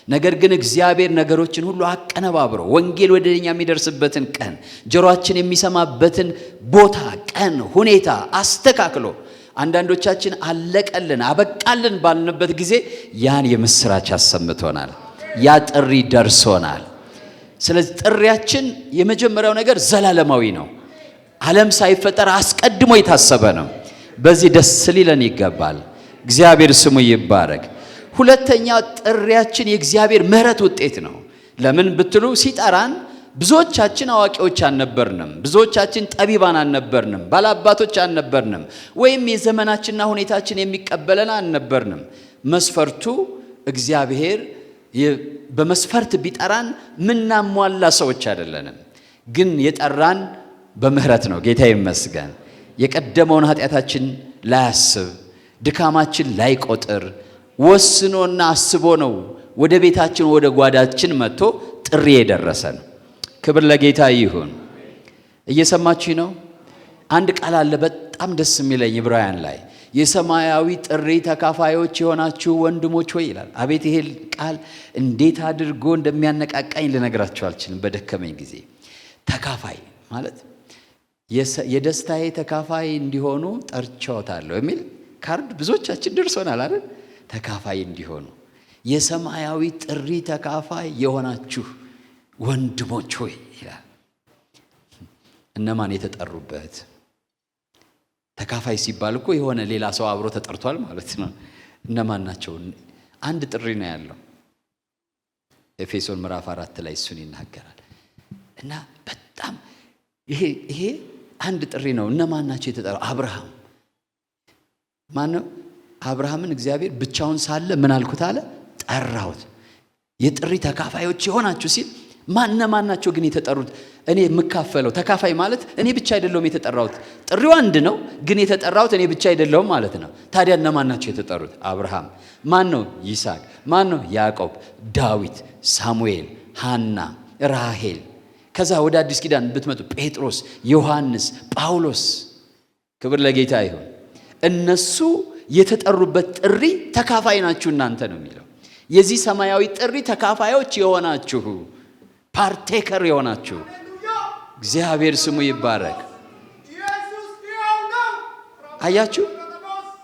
ነገር ግን እግዚአብሔር ነገሮችን ሁሉ አቀነባብሮ ወንጌል ወደኛ የሚደርስበትን ቀን፣ ጆሮአችን የሚሰማበትን ቦታ፣ ቀን፣ ሁኔታ አስተካክሎ አንዳንዶቻችን አለቀልን አበቃልን ባልንበት ጊዜ ያን የምስራች አሰምቶናል። ያ ጥሪ ደርሶናል። ስለዚህ ጥሪያችን የመጀመሪያው ነገር ዘላለማዊ ነው። ዓለም ሳይፈጠር አስቀድሞ የታሰበ ነው። በዚህ ደስ ሊለን ይገባል። እግዚአብሔር ስሙ ይባረክ። ሁለተኛ ጥሪያችን የእግዚአብሔር ምሕረት ውጤት ነው። ለምን ብትሉ ሲጠራን ብዙዎቻችን አዋቂዎች አልነበርንም። ብዙዎቻችን ጠቢባን አልነበርንም። ባላባቶች አልነበርንም። ወይም የዘመናችንና ሁኔታችን የሚቀበለን አልነበርንም። መስፈርቱ እግዚአብሔር በመስፈርት ቢጠራን ምናሟላ ሰዎች አይደለንም። ግን የጠራን በምህረት ነው። ጌታ ይመስገን። የቀደመውን ኃጢአታችን ላያስብ፣ ድካማችን ላይቆጥር ወስኖና አስቦ ነው ወደ ቤታችን ወደ ጓዳችን መጥቶ ጥሪ የደረሰን። ክብር ለጌታ ይሁን። እየሰማችሁ ነው? አንድ ቃል አለ በጣም ደስ የሚለኝ ዕብራውያን ላይ የሰማያዊ ጥሪ ተካፋዮች የሆናችሁ ወንድሞች ሆይ ይላል። አቤት ይሄ ቃል እንዴት አድርጎ እንደሚያነቃቃኝ ልነግራችሁ አልችልም በደከመኝ ጊዜ። ተካፋይ ማለት የደስታዬ ተካፋይ እንዲሆኑ ጠርቼዎታለሁ የሚል ካርድ ብዙዎቻችን ደርሶናል አይደል? ተካፋይ እንዲሆኑ የሰማያዊ ጥሪ ተካፋይ የሆናችሁ ወንድሞች ሆይ ይላል። እነማን የተጠሩበት? ተካፋይ ሲባል እኮ የሆነ ሌላ ሰው አብሮ ተጠርቷል ማለት ነው። እነማን ናቸው? አንድ ጥሪ ነው ያለው። ኤፌሶን ምዕራፍ 4 ላይ እሱን ይናገራል። እና በጣም ይሄ አንድ ጥሪ ነው። እነማን ናቸው የተጠሩ? አብርሃም ማነው? አብርሃምን እግዚአብሔር ብቻውን ሳለ ምን አልኩት አለ? ጠራሁት። የጥሪ ተካፋዮች የሆናችሁ ሲል ማን ናቸው ግን የተጠሩት? እኔ የምካፈለው ተካፋይ ማለት እኔ ብቻ አይደለሁም የተጠራሁት። ጥሪው አንድ ነው፣ ግን የተጠራሁት እኔ ብቻ አይደለሁም ማለት ነው። ታዲያ እነማን ናቸው የተጠሩት? አብርሃም ማን ነው? ይስሐቅ ማን ነው? ያዕቆብ፣ ዳዊት፣ ሳሙኤል፣ ሐና፣ ራሄል። ከዛ ወደ አዲስ ኪዳን ብትመጡ ጴጥሮስ፣ ዮሐንስ፣ ጳውሎስ። ክብር ለጌታ ይሁን። እነሱ የተጠሩበት ጥሪ ተካፋይ ናችሁ እናንተ ነው የሚለው። የዚህ ሰማያዊ ጥሪ ተካፋዮች የሆናችሁ ፓርቴከር የሆናችሁ እግዚአብሔር ስሙ ይባረክ። አያችሁ፣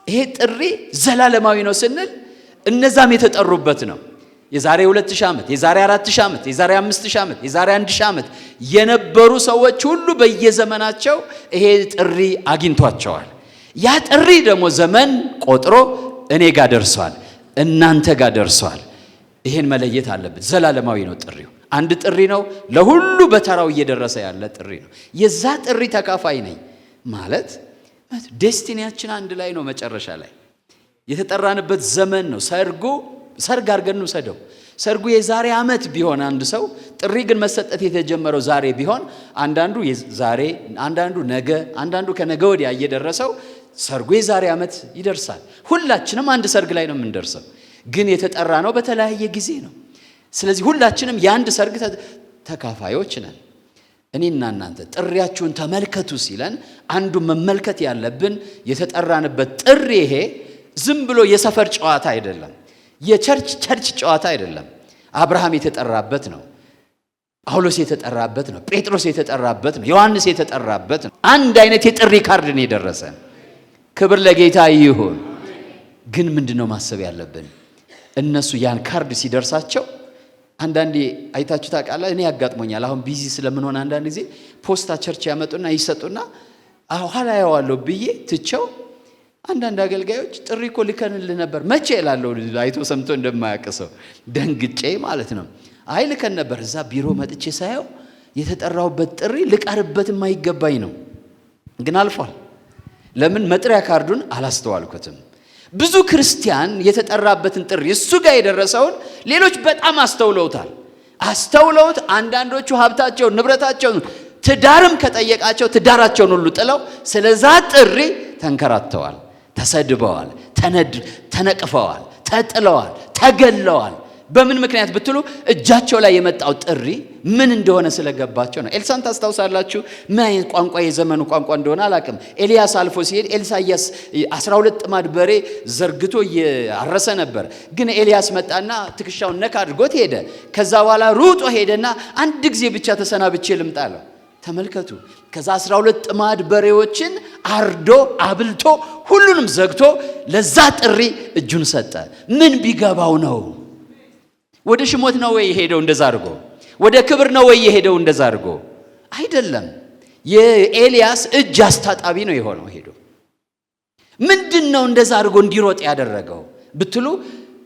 ይሄ ጥሪ ዘላለማዊ ነው ስንል እነዛም የተጠሩበት ነው። የዛሬ 2000 ዓመት፣ የዛሬ 4000 ዓመት፣ የዛሬ 5000 ዓመት፣ የዛሬ 1000 ዓመት የነበሩ ሰዎች ሁሉ በየዘመናቸው ይሄ ጥሪ አግኝቷቸዋል። ያ ጥሪ ደግሞ ዘመን ቆጥሮ እኔ ጋር ደርሷል፣ እናንተ ጋር ደርሷል። ይሄን መለየት አለበት። ዘላለማዊ ነው ጥሪው። አንድ ጥሪ ነው፣ ለሁሉ በተራው እየደረሰ ያለ ጥሪ ነው። የዛ ጥሪ ተካፋይ ነኝ ማለት ዴስቲኒያችን አንድ ላይ ነው። መጨረሻ ላይ የተጠራንበት ዘመን ነው። ሰርግ አድርገን እንውሰደው። ሰርጉ የዛሬ ዓመት ቢሆን አንድ ሰው ጥሪ ግን መሰጠት የተጀመረው ዛሬ ቢሆን አንዳንዱ ዛሬ፣ አንዳንዱ ነገ፣ አንዳንዱ ከነገ ወዲያ እየደረሰው ሰርጉ የዛሬ ዓመት ይደርሳል። ሁላችንም አንድ ሰርግ ላይ ነው የምንደርሰው፣ ግን የተጠራ ነው በተለያየ ጊዜ ነው። ስለዚህ ሁላችንም የአንድ ሰርግ ተካፋዮች ነን። እኔና እናንተ ጥሪያችሁን ተመልከቱ ሲለን አንዱ መመልከት ያለብን የተጠራንበት ጥሪ ይሄ ዝም ብሎ የሰፈር ጨዋታ አይደለም፣ የቸርች ጨዋታ አይደለም። አብርሃም የተጠራበት ነው፣ ጳውሎስ የተጠራበት ነው፣ ጴጥሮስ የተጠራበት ነው፣ ዮሐንስ የተጠራበት ነው። አንድ አይነት የጥሪ ካርድ ነው የደረሰን። ክብር ለጌታ ይሁን። ግን ምንድነው ማሰብ ያለብን? እነሱ ያን ካርድ ሲደርሳቸው አንዳንዴ አይታችሁ ታውቃላችሁ። እኔ ያጋጥሞኛል። አሁን ቢዚ ስለምንሆን አንዳንድ ጊዜ ፖስታ ቸርች ያመጡና ይሰጡና ኋላ ያዋለሁ ብዬ ትቸው አንዳንድ አገልጋዮች ጥሪ እኮ ልከንልህ ነበር መቼ እላለሁ። አይቶ ሰምቶ እንደማያውቅሰው ደንግጬ ማለት ነው። አይ ልከን ነበር። እዛ ቢሮ መጥቼ ሳየው የተጠራሁበት ጥሪ ልቀርበት የማይገባኝ ነው፣ ግን አልፏል። ለምን? መጥሪያ ካርዱን አላስተዋልኩትም። ብዙ ክርስቲያን የተጠራበትን ጥሪ እሱ ጋር የደረሰውን ሌሎች በጣም አስተውለውት አንዳንዶቹ ሀብታቸውን፣ ንብረታቸውን፣ ትዳርም ከጠየቃቸው ትዳራቸውን ሁሉ ጥለው ስለዛ ጥሪ ተንከራተዋል፣ ተሰድበዋል፣ ተነቅፈዋል፣ ተጥለዋል፣ ተገለዋል። በምን ምክንያት ብትሉ እጃቸው ላይ የመጣው ጥሪ ምን እንደሆነ ስለገባቸው ነው። ኤልሳን ታስታውሳላችሁ? ምን አይነት ቋንቋ የዘመኑ ቋንቋ እንደሆነ አላቅም። ኤልያስ አልፎ ሲሄድ ኢሳይያስ 12 ጥማድ በሬ ዘርግቶ እያረሰ ነበር። ግን ኤልያስ መጣና ትከሻውን ነካ አድርጎት ሄደ። ከዛ በኋላ ሩጦ ሄደና አንድ ጊዜ ብቻ ተሰናብቼ ልምጣ አለው። ተመልከቱ። ከዛ 12 ጥማድ በሬዎችን አርዶ አብልቶ ሁሉንም ዘግቶ ለዛ ጥሪ እጁን ሰጠ። ምን ቢገባው ነው? ወደ ሽሞት ነው ወይ የሄደው እንደዛ አድርጎ? ወደ ክብር ነው ወይ የሄደው እንደዛ አድርጎ? አይደለም። የኤልያስ እጅ አስታጣቢ ነው የሆነው። ሄዶ ምንድነው እንደዛ አድርጎ እንዲሮጥ ያደረገው ብትሉ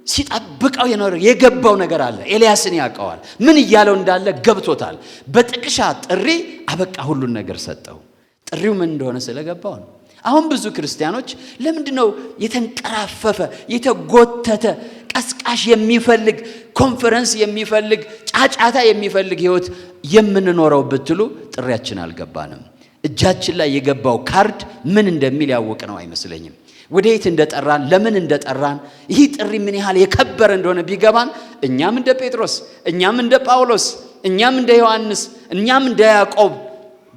ሲጠብቀው የገባው ነገር አለ። ኤልያስን ያውቀዋል። ምን እያለው እንዳለ ገብቶታል። በጥቅሻ ጥሪ አበቃ፣ ሁሉን ነገር ሰጠው። ጥሪው ምን እንደሆነ ስለገባው ነው። አሁን ብዙ ክርስቲያኖች ለምንድነው የተንቀራፈፈ የተጎተተ ቀስቃሽ የሚፈልግ ኮንፈረንስ የሚፈልግ ጫጫታ የሚፈልግ ህይወት የምንኖረው ብትሉ ጥሪያችን አልገባንም። እጃችን ላይ የገባው ካርድ ምን እንደሚል ያወቅ ነው አይመስለኝም። ወዴት እንደጠራን ለምን እንደጠራን ይህ ጥሪ ምን ያህል የከበረ እንደሆነ ቢገባን እኛም እንደ ጴጥሮስ እኛም እንደ ጳውሎስ እኛም እንደ ዮሐንስ እኛም እንደ ያዕቆብ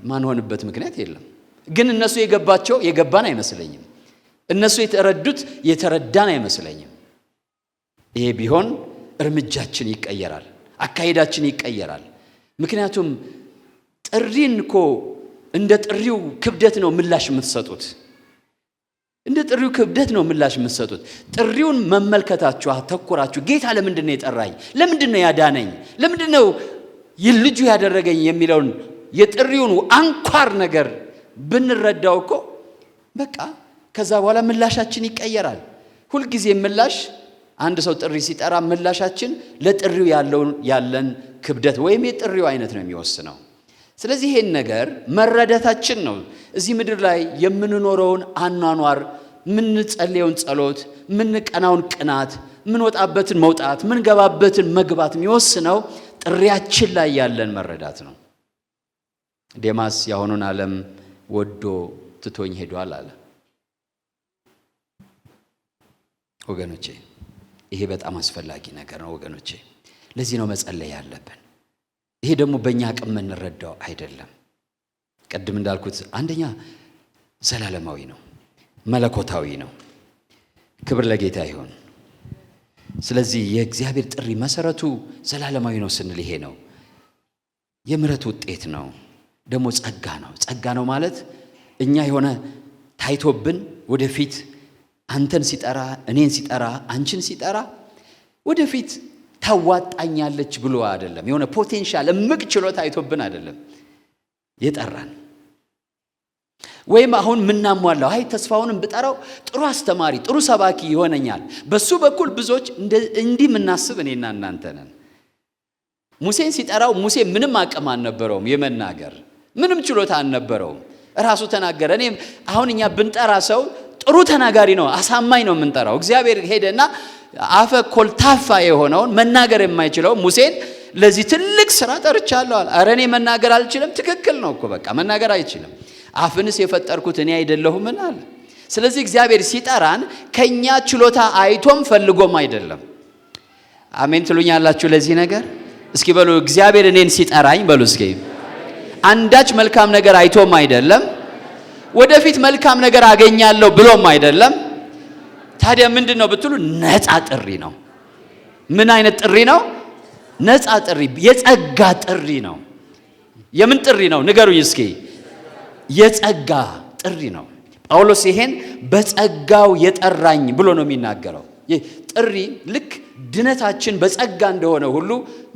ማንሆንበት ምክንያት የለም። ግን እነሱ የገባቸው የገባን አይመስለኝም። እነሱ የተረዱት የተረዳን አይመስለኝም። ይሄ ቢሆን እርምጃችን ይቀየራል፣ አካሄዳችን ይቀየራል። ምክንያቱም ጥሪን እኮ እንደ ጥሪው ክብደት ነው ምላሽ የምትሰጡት። እንደ ጥሪው ክብደት ነው ምላሽ የምትሰጡት። ጥሪውን መመልከታችሁ አተኩራችሁ ጌታ ለምንድን ነው የጠራኝ? ለምንድን ነው ያዳነኝ? ለምንድን ነው ልጁ ያደረገኝ የሚለውን የጥሪውን አንኳር ነገር ብንረዳው እኮ በቃ ከዛ በኋላ ምላሻችን ይቀየራል። ሁልጊዜ ምላሽ አንድ ሰው ጥሪ ሲጠራ ምላሻችን ለጥሪው ያለን ክብደት ወይም የጥሪው አይነት ነው የሚወስነው። ስለዚህ ይሄን ነገር መረዳታችን ነው እዚህ ምድር ላይ የምንኖረውን አኗኗር፣ ምንጸልየውን ጸሎት፣ ምንቀናውን ቅናት፣ ምንወጣበትን መውጣት፣ ምንገባበትን መግባት የሚወስነው ጥሪያችን ላይ ያለን መረዳት ነው። ዴማስ ያሁኑን ዓለም ወዶ ትቶኝ ሄዷል አለ። ወገኖቼ ይሄ በጣም አስፈላጊ ነገር ነው ወገኖቼ። ለዚህ ነው መጸለይ ያለብን። ይሄ ደግሞ በእኛ አቅም የምንረዳው አይደለም። ቅድም እንዳልኩት አንደኛ ዘላለማዊ ነው፣ መለኮታዊ ነው። ክብር ለጌታ ይሁን። ስለዚህ የእግዚአብሔር ጥሪ መሰረቱ ዘላለማዊ ነው ስንል ይሄ ነው። የምሕረት ውጤት ነው፣ ደግሞ ጸጋ ነው። ጸጋ ነው ማለት እኛ የሆነ ታይቶብን ወደፊት አንተን ሲጠራ እኔን ሲጠራ አንቺን ሲጠራ ወደፊት ታዋጣኛለች ብሎ አይደለም። የሆነ ፖቴንሻል እምቅ ችሎታ ታይቶብን አይደለም የጠራን። ወይም አሁን ምናሟላው አይ ተስፋውንም ብጠራው ጥሩ አስተማሪ ጥሩ ሰባኪ ይሆነኛል፣ በሱ በኩል ብዙዎች እንዲህ ምናስብ እኔና እናንተ ነን። ሙሴን ሲጠራው ሙሴ ምንም አቅም አልነበረውም፣ የመናገር ምንም ችሎታ አልነበረውም። ራሱ ተናገረ። እኔም አሁን እኛ ብንጠራ ሰው ጥሩ ተናጋሪ ነው፣ አሳማኝ ነው የምንጠራው። እግዚአብሔር ሄደና አፈ ኮልታፋ የሆነውን መናገር የማይችለው ሙሴን ለዚህ ትልቅ ስራ ጠርቻለሁ አለ። ኧረ እኔ መናገር አልችልም። ትክክል ነው እኮ በቃ መናገር አይችልም። አፍንስ የፈጠርኩት እኔ አይደለሁም አለ። ስለዚህ እግዚአብሔር ሲጠራን ከኛ ችሎታ አይቶም ፈልጎም አይደለም። አሜን ትሉኛላችሁ ለዚህ ነገር? እስኪ በሉ እግዚአብሔር እኔን ሲጠራኝ በሉ እስኪ አንዳች መልካም ነገር አይቶም አይደለም፣ ወደፊት መልካም ነገር አገኛለሁ ብሎም አይደለም። ታዲያ ምንድነው ብትሉ ነፃ ጥሪ ነው። ምን አይነት ጥሪ ነው? ነፃ ጥሪ፣ የጸጋ ጥሪ ነው። የምን ጥሪ ነው ንገሩኝ እስኪ? የጸጋ ጥሪ ነው። ጳውሎስ ይሄን በጸጋው የጠራኝ ብሎ ነው የሚናገረው። ጥሪ ልክ ድነታችን በጸጋ እንደሆነ ሁሉ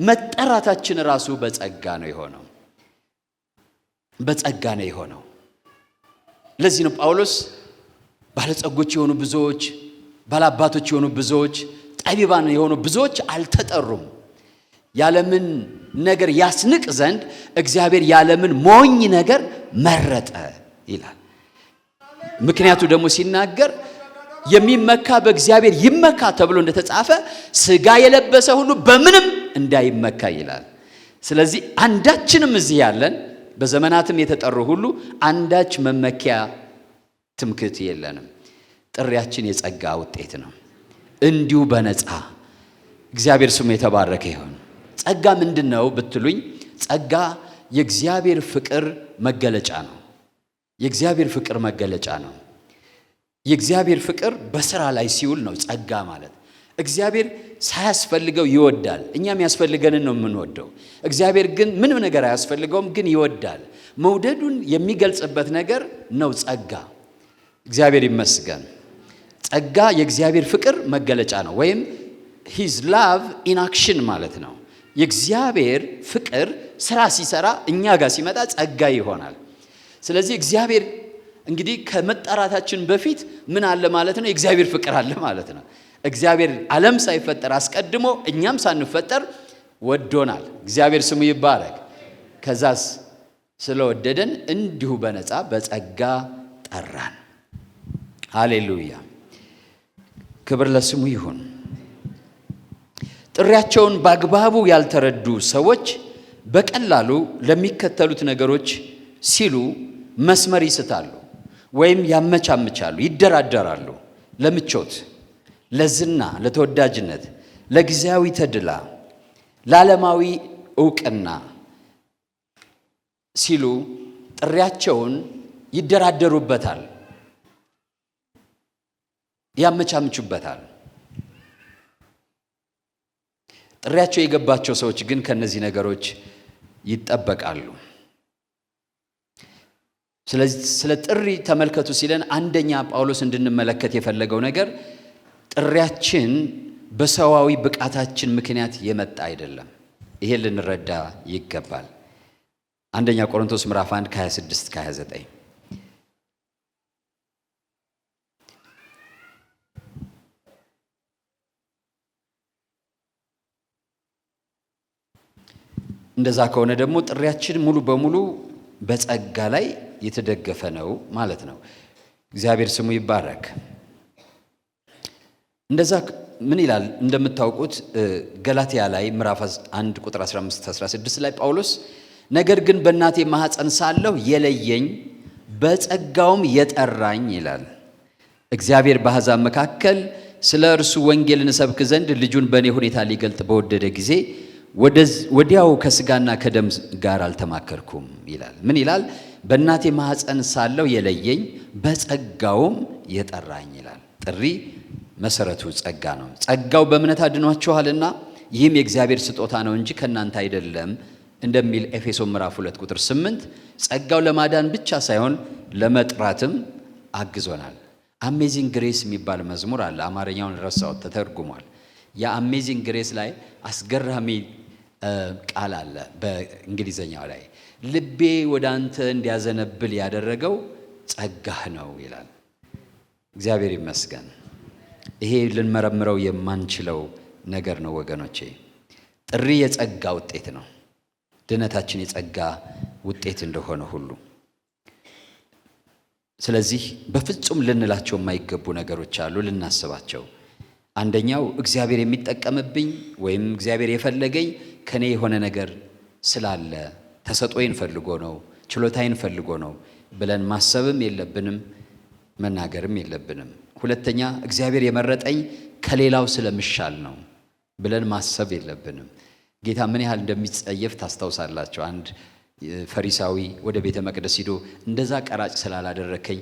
መጠራታችን ራሱ በጸጋ ነው የሆነው። በጸጋ ነው የሆነው። ለዚህ ነው ጳውሎስ ባለጸጎች የሆኑ ብዙዎች፣ ባላባቶች የሆኑ ብዙዎች፣ ጠቢባን የሆኑ ብዙዎች አልተጠሩም። ያለምን ነገር ያስንቅ ዘንድ እግዚአብሔር ያለምን ሞኝ ነገር መረጠ ይላል። ምክንያቱ ደግሞ ሲናገር የሚመካ በእግዚአብሔር ይመካ ተብሎ እንደተጻፈ ሥጋ የለበሰ ሁሉ በምንም እንዳይመካ ይላል። ስለዚህ አንዳችንም እዚህ ያለን በዘመናትም የተጠሩ ሁሉ አንዳች መመኪያ ትምክህት የለንም። ጥሪያችን የጸጋ ውጤት ነው። እንዲሁ በነፃ። እግዚአብሔር ስሙ የተባረከ ይሁን። ጸጋ ምንድነው ብትሉኝ፣ ጸጋ የእግዚአብሔር ፍቅር መገለጫ ነው። የእግዚአብሔር ፍቅር መገለጫ ነው። የእግዚአብሔር ፍቅር በስራ ላይ ሲውል ነው ጸጋ ማለት። እግዚአብሔር ሳያስፈልገው ይወዳል። እኛም ያስፈልገንን ነው የምንወደው። እግዚአብሔር ግን ምንም ነገር አያስፈልገውም፣ ግን ይወዳል። መውደዱን የሚገልጽበት ነገር ነው ጸጋ። እግዚአብሔር ይመስገን። ጸጋ የእግዚአብሔር ፍቅር መገለጫ ነው፣ ወይም ሂዝ ላቭ ኢን አክሽን ማለት ነው። የእግዚአብሔር ፍቅር ስራ ሲሰራ እኛ ጋር ሲመጣ ጸጋ ይሆናል። ስለዚህ እግዚአብሔር እንግዲህ ከመጠራታችን በፊት ምን አለ ማለት ነው? የእግዚአብሔር ፍቅር አለ ማለት ነው። እግዚአብሔር ዓለም ሳይፈጠር አስቀድሞ እኛም ሳንፈጠር ወዶናል። እግዚአብሔር ስሙ ይባረክ። ከዛስ ስለወደደን እንዲሁ በነፃ በጸጋ ጠራን። ሃሌሉያ፣ ክብር ለስሙ ይሁን። ጥሪያቸውን በአግባቡ ያልተረዱ ሰዎች በቀላሉ ለሚከተሉት ነገሮች ሲሉ መስመር ይስታሉ ወይም ያመቻምቻሉ፣ ይደራደራሉ። ለምቾት፣ ለዝና፣ ለተወዳጅነት፣ ለጊዜያዊ ተድላ፣ ለዓለማዊ ዕውቅና ሲሉ ጥሪያቸውን ይደራደሩበታል፣ ያመቻምቹበታል። ጥሪያቸው የገባቸው ሰዎች ግን ከነዚህ ነገሮች ይጠበቃሉ። ስለዚህ ስለ ጥሪ ተመልከቱ ሲለን አንደኛ ጳውሎስ እንድንመለከት የፈለገው ነገር ጥሪያችን በሰዋዊ ብቃታችን ምክንያት የመጣ አይደለም። ይሄን ልንረዳ ይገባል። አንደኛ ቆሮንቶስ ምዕራፍ 1 ከ26 ከ29 እንደዛ ከሆነ ደግሞ ጥሪያችን ሙሉ በሙሉ በጸጋ ላይ የተደገፈ ነው ማለት ነው። እግዚአብሔር ስሙ ይባረክ። እንደዛ ምን ይላል እንደምታውቁት ገላትያ ላይ ምዕራፍ 1 ቁጥር 15-16 ላይ ጳውሎስ ነገር ግን በእናቴ ማኅፀን ሳለሁ የለየኝ በጸጋውም የጠራኝ ይላል። እግዚአብሔር በአሕዛብ መካከል ስለ እርሱ ወንጌልን እሰብክ ዘንድ ልጁን በእኔ ሁኔታ ሊገልጥ በወደደ ጊዜ ወዲያው ከሥጋና ከደም ጋር አልተማከርኩም ይላል። ምን ይላል? በእናቴ ማኅፀን ሳለሁ የለየኝ በጸጋውም የጠራኝ ይላል። ጥሪ መሰረቱ ጸጋ ነው። ጸጋው በእምነት አድኗችኋልና ይህም የእግዚአብሔር ስጦታ ነው እንጂ ከእናንተ አይደለም እንደሚል ኤፌሶን ምዕራፍ 2 ቁጥር 8 ጸጋው ለማዳን ብቻ ሳይሆን ለመጥራትም አግዞናል። አሜዚንግ ግሬስ የሚባል መዝሙር አለ። አማርኛውን ረሳሁት፣ ተተርጉሟል። የአሜዚንግ ግሬስ ላይ አስገራሚ ቃል አለ በእንግሊዘኛው ላይ ልቤ ወደ አንተ እንዲያዘነብል ያደረገው ጸጋህ ነው ይላል። እግዚአብሔር ይመስገን። ይሄ ልንመረምረው የማንችለው ነገር ነው ወገኖቼ። ጥሪ የጸጋ ውጤት ነው። ድነታችን የጸጋ ውጤት እንደሆነ ሁሉ ስለዚህ በፍጹም ልንላቸው የማይገቡ ነገሮች አሉ፣ ልናስባቸው። አንደኛው እግዚአብሔር የሚጠቀምብኝ ወይም እግዚአብሔር የፈለገኝ ከኔ የሆነ ነገር ስላለ ተሰጥኦዬን ፈልጎ ነው፣ ችሎታዬን ፈልጎ ነው ብለን ማሰብም የለብንም፣ መናገርም የለብንም። ሁለተኛ እግዚአብሔር የመረጠኝ ከሌላው ስለምሻል ነው ብለን ማሰብ የለብንም። ጌታ ምን ያህል እንደሚጸየፍ ታስታውሳላችሁ። አንድ ፈሪሳዊ ወደ ቤተ መቅደስ ሂዶ እንደዛ ቀራጭ ስላላደረከኝ፣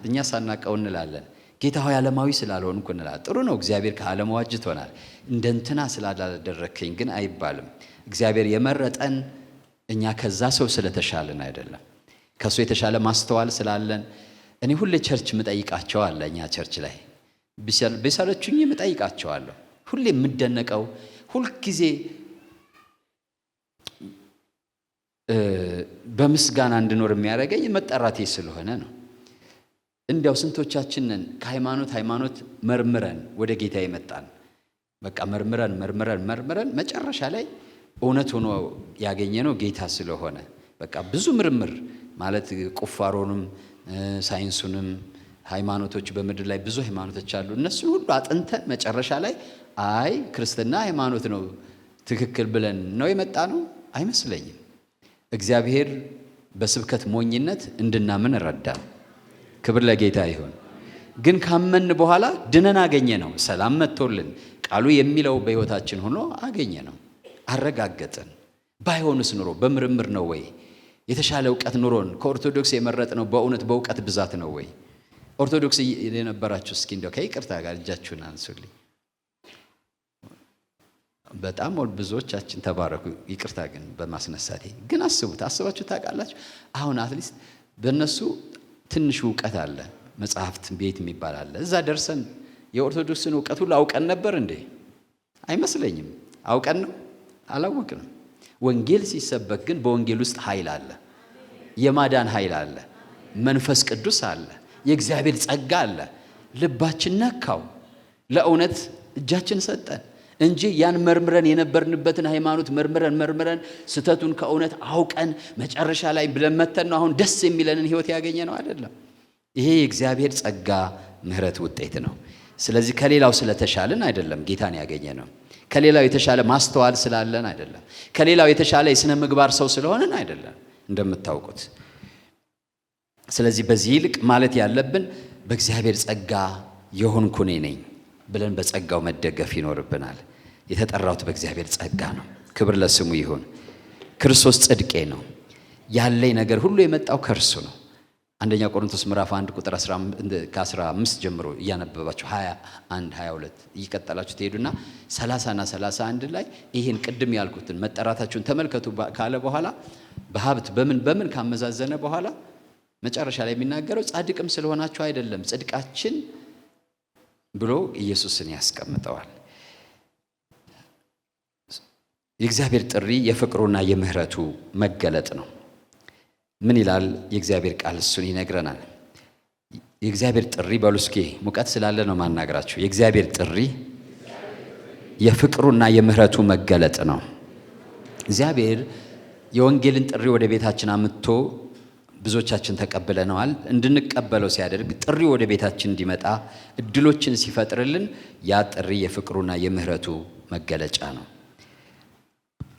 እኛ ሳናቀው እንላለን ጌታ ሆይ ዓለማዊ ስላልሆንኩ እንላለን። ጥሩ ነው፣ እግዚአብሔር ከዓለም ዋጅቶናል። እንደ እንትና ስላላደረከኝ ግን አይባልም። እግዚአብሔር የመረጠን እኛ ከዛ ሰው ስለተሻለን አይደለም፣ ከሱ የተሻለ ማስተዋል ስላለን። እኔ ሁሌ ቸርች ምጠይቃቸው አለ፣ እኛ ቸርች ላይ ቢሰለቹኝ ምጠይቃቸዋለሁ። ሁሌ የምደነቀው ሁልጊዜ በምስጋና እንድኖር የሚያደርገኝ መጠራቴ ስለሆነ ነው። እንዲያው ስንቶቻችንን ከሃይማኖት መርምረን ወደ ጌታ የመጣን? በቃ መርምረን መጨረሻ ላይ እውነት ሆኖ ያገኘነው ጌታ ስለሆነ በቃ ብዙ ምርምር ማለት ቁፋሮንም ሳይንሱንም ሃይማኖቶች በምድር ላይ ብዙ ሃይማኖቶች አሉ። እነሱ ሁሉ አጥንተን መጨረሻ ላይ አይ ክርስትና ሃይማኖት ነው ትክክል ብለን ነው የመጣ ነው አይመስለኝም። እግዚአብሔር በስብከት ሞኝነት እንድናምን ረዳን። ክብር ለጌታ ይሁን። ግን ካመን በኋላ ድነን አገኘ ነው። ሰላም መጥቶልን ቃሉ የሚለው በሕይወታችን ሆኖ አገኘ ነው፣ አረጋገጥን። ባይሆንስ ኑሮ በምርምር ነው ወይ? የተሻለ እውቀት ኑሮን ከኦርቶዶክስ የመረጥ ነው በእውነት በእውቀት ብዛት ነው ወይ? ኦርቶዶክስ የነበራችሁ እስኪ እንደው ከይቅርታ ጋር እጃችሁን አንሱልኝ። በጣም ብዙዎቻችን ተባረኩ። ይቅርታ ግን በማስነሳቴ ግን አስባችሁ ታውቃላችሁ? አሁን አትሊስት በእነሱ ትንሽ እውቀት አለ፣ መጽሐፍት ቤት የሚባል አለ። እዛ ደርሰን የኦርቶዶክስን እውቀት ሁሉ አውቀን ነበር እንዴ? አይመስለኝም። አውቀን ነው? አላወቅንም። ወንጌል ሲሰበክ ግን በወንጌል ውስጥ ኃይል አለ፣ የማዳን ኃይል አለ፣ መንፈስ ቅዱስ አለ፣ የእግዚአብሔር ጸጋ አለ። ልባችን ነካው፣ ለእውነት እጃችን ሰጠን እንጂ ያን መርምረን የነበርንበትን ሃይማኖት መርምረን ስተቱን ከእውነት አውቀን መጨረሻ ላይ ብለን መተን ነው አሁን ደስ የሚለንን ህይወት ያገኘ ነው አይደለም። ይሄ የእግዚአብሔር ጸጋ ምህረት ውጤት ነው። ስለዚህ ከሌላው ስለተሻለን አይደለም ጌታን ያገኘ ነው። ከሌላው የተሻለ ማስተዋል ስላለን አይደለም። ከሌላው የተሻለ የሥነ ምግባር ሰው ስለሆነን አይደለም እንደምታውቁት። ስለዚህ በዚህ ይልቅ ማለት ያለብን በእግዚአብሔር ጸጋ የሆንኩ እኔ ነኝ ብለን በጸጋው መደገፍ ይኖርብናል። የተጠራሁት በእግዚአብሔር ጸጋ ነው። ክብር ለስሙ ይሁን። ክርስቶስ ጽድቄ ነው። ያለኝ ነገር ሁሉ የመጣው ከእርሱ ነው። አንደኛ ቆሮንቶስ ምዕራፍ 1 ቁጥር 15 ጀምሮ እያነበባችሁ 21 22 እየቀጠላችሁ ትሄዱና 30 እና 31 ላይ ይህን ቅድም ያልኩትን መጠራታችሁን ተመልከቱ ካለ በኋላ በሀብት በምን ካመዛዘነ በኋላ መጨረሻ ላይ የሚናገረው ጻድቅም ስለሆናችሁ አይደለም ጽድቃችን ብሎ ኢየሱስን ያስቀምጠዋል። የእግዚአብሔር ጥሪ የፍቅሩና የምህረቱ መገለጥ ነው። ምን ይላል የእግዚአብሔር ቃል? እሱን ይነግረናል። የእግዚአብሔር ጥሪ በሉ እስኪ፣ ሙቀት ስላለ ነው ማናገራችሁ። የእግዚአብሔር ጥሪ የፍቅሩና የምህረቱ መገለጥ ነው። እግዚአብሔር የወንጌልን ጥሪ ወደ ቤታችን አምጥቶ ብዙዎቻችን ተቀብለነዋል። እንድንቀበለው ሲያደርግ ጥሪ ወደ ቤታችን እንዲመጣ እድሎችን ሲፈጥርልን ያ ጥሪ የፍቅሩና የምህረቱ መገለጫ ነው።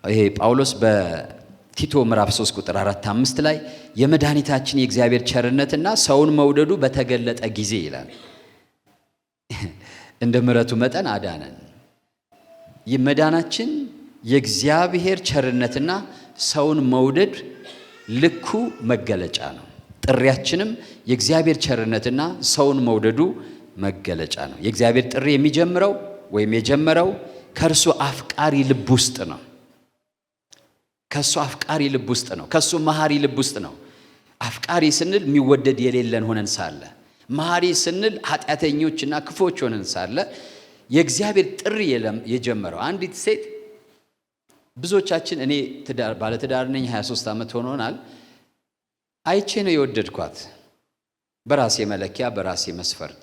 ይሄ ጳውሎስ በቲቶ ምዕራፍ 3 ቁጥር 4-5 ላይ የመድኃኒታችን የእግዚአብሔር ቸርነትና ሰውን መውደዱ በተገለጠ ጊዜ ይላል። እንደ ምህረቱ መጠን አዳነን። የመዳናችን የእግዚአብሔር ቸርነትና ሰውን መውደድ ልኩ መገለጫ ነው። ጥሪያችንም የእግዚአብሔር ቸርነትና ሰውን መውደዱ መገለጫ ነው። የእግዚአብሔር ጥሪ የሚጀምረው ወይም የጀመረው ከእርሱ አፍቃሪ ልብ ውስጥ ነው። ከእሱ አፍቃሪ ልብ ውስጥ ነው። ከእሱ መሐሪ ልብ ውስጥ ነው። አፍቃሪ ስንል የሚወደድ የሌለን ሆነን ሳለ፣ መሐሪ ስንል ኃጢአተኞችና ክፎች ሆነን ሳለ የእግዚአብሔር ጥሪ የጀመረው አንዲት ሴት ብዙዎቻችን እኔ ባለትዳር ነኝ 23 ዓመት ሆኖናል። አይቼ ነው የወደድኳት፣ በራሴ መለኪያ በራሴ መስፈርት።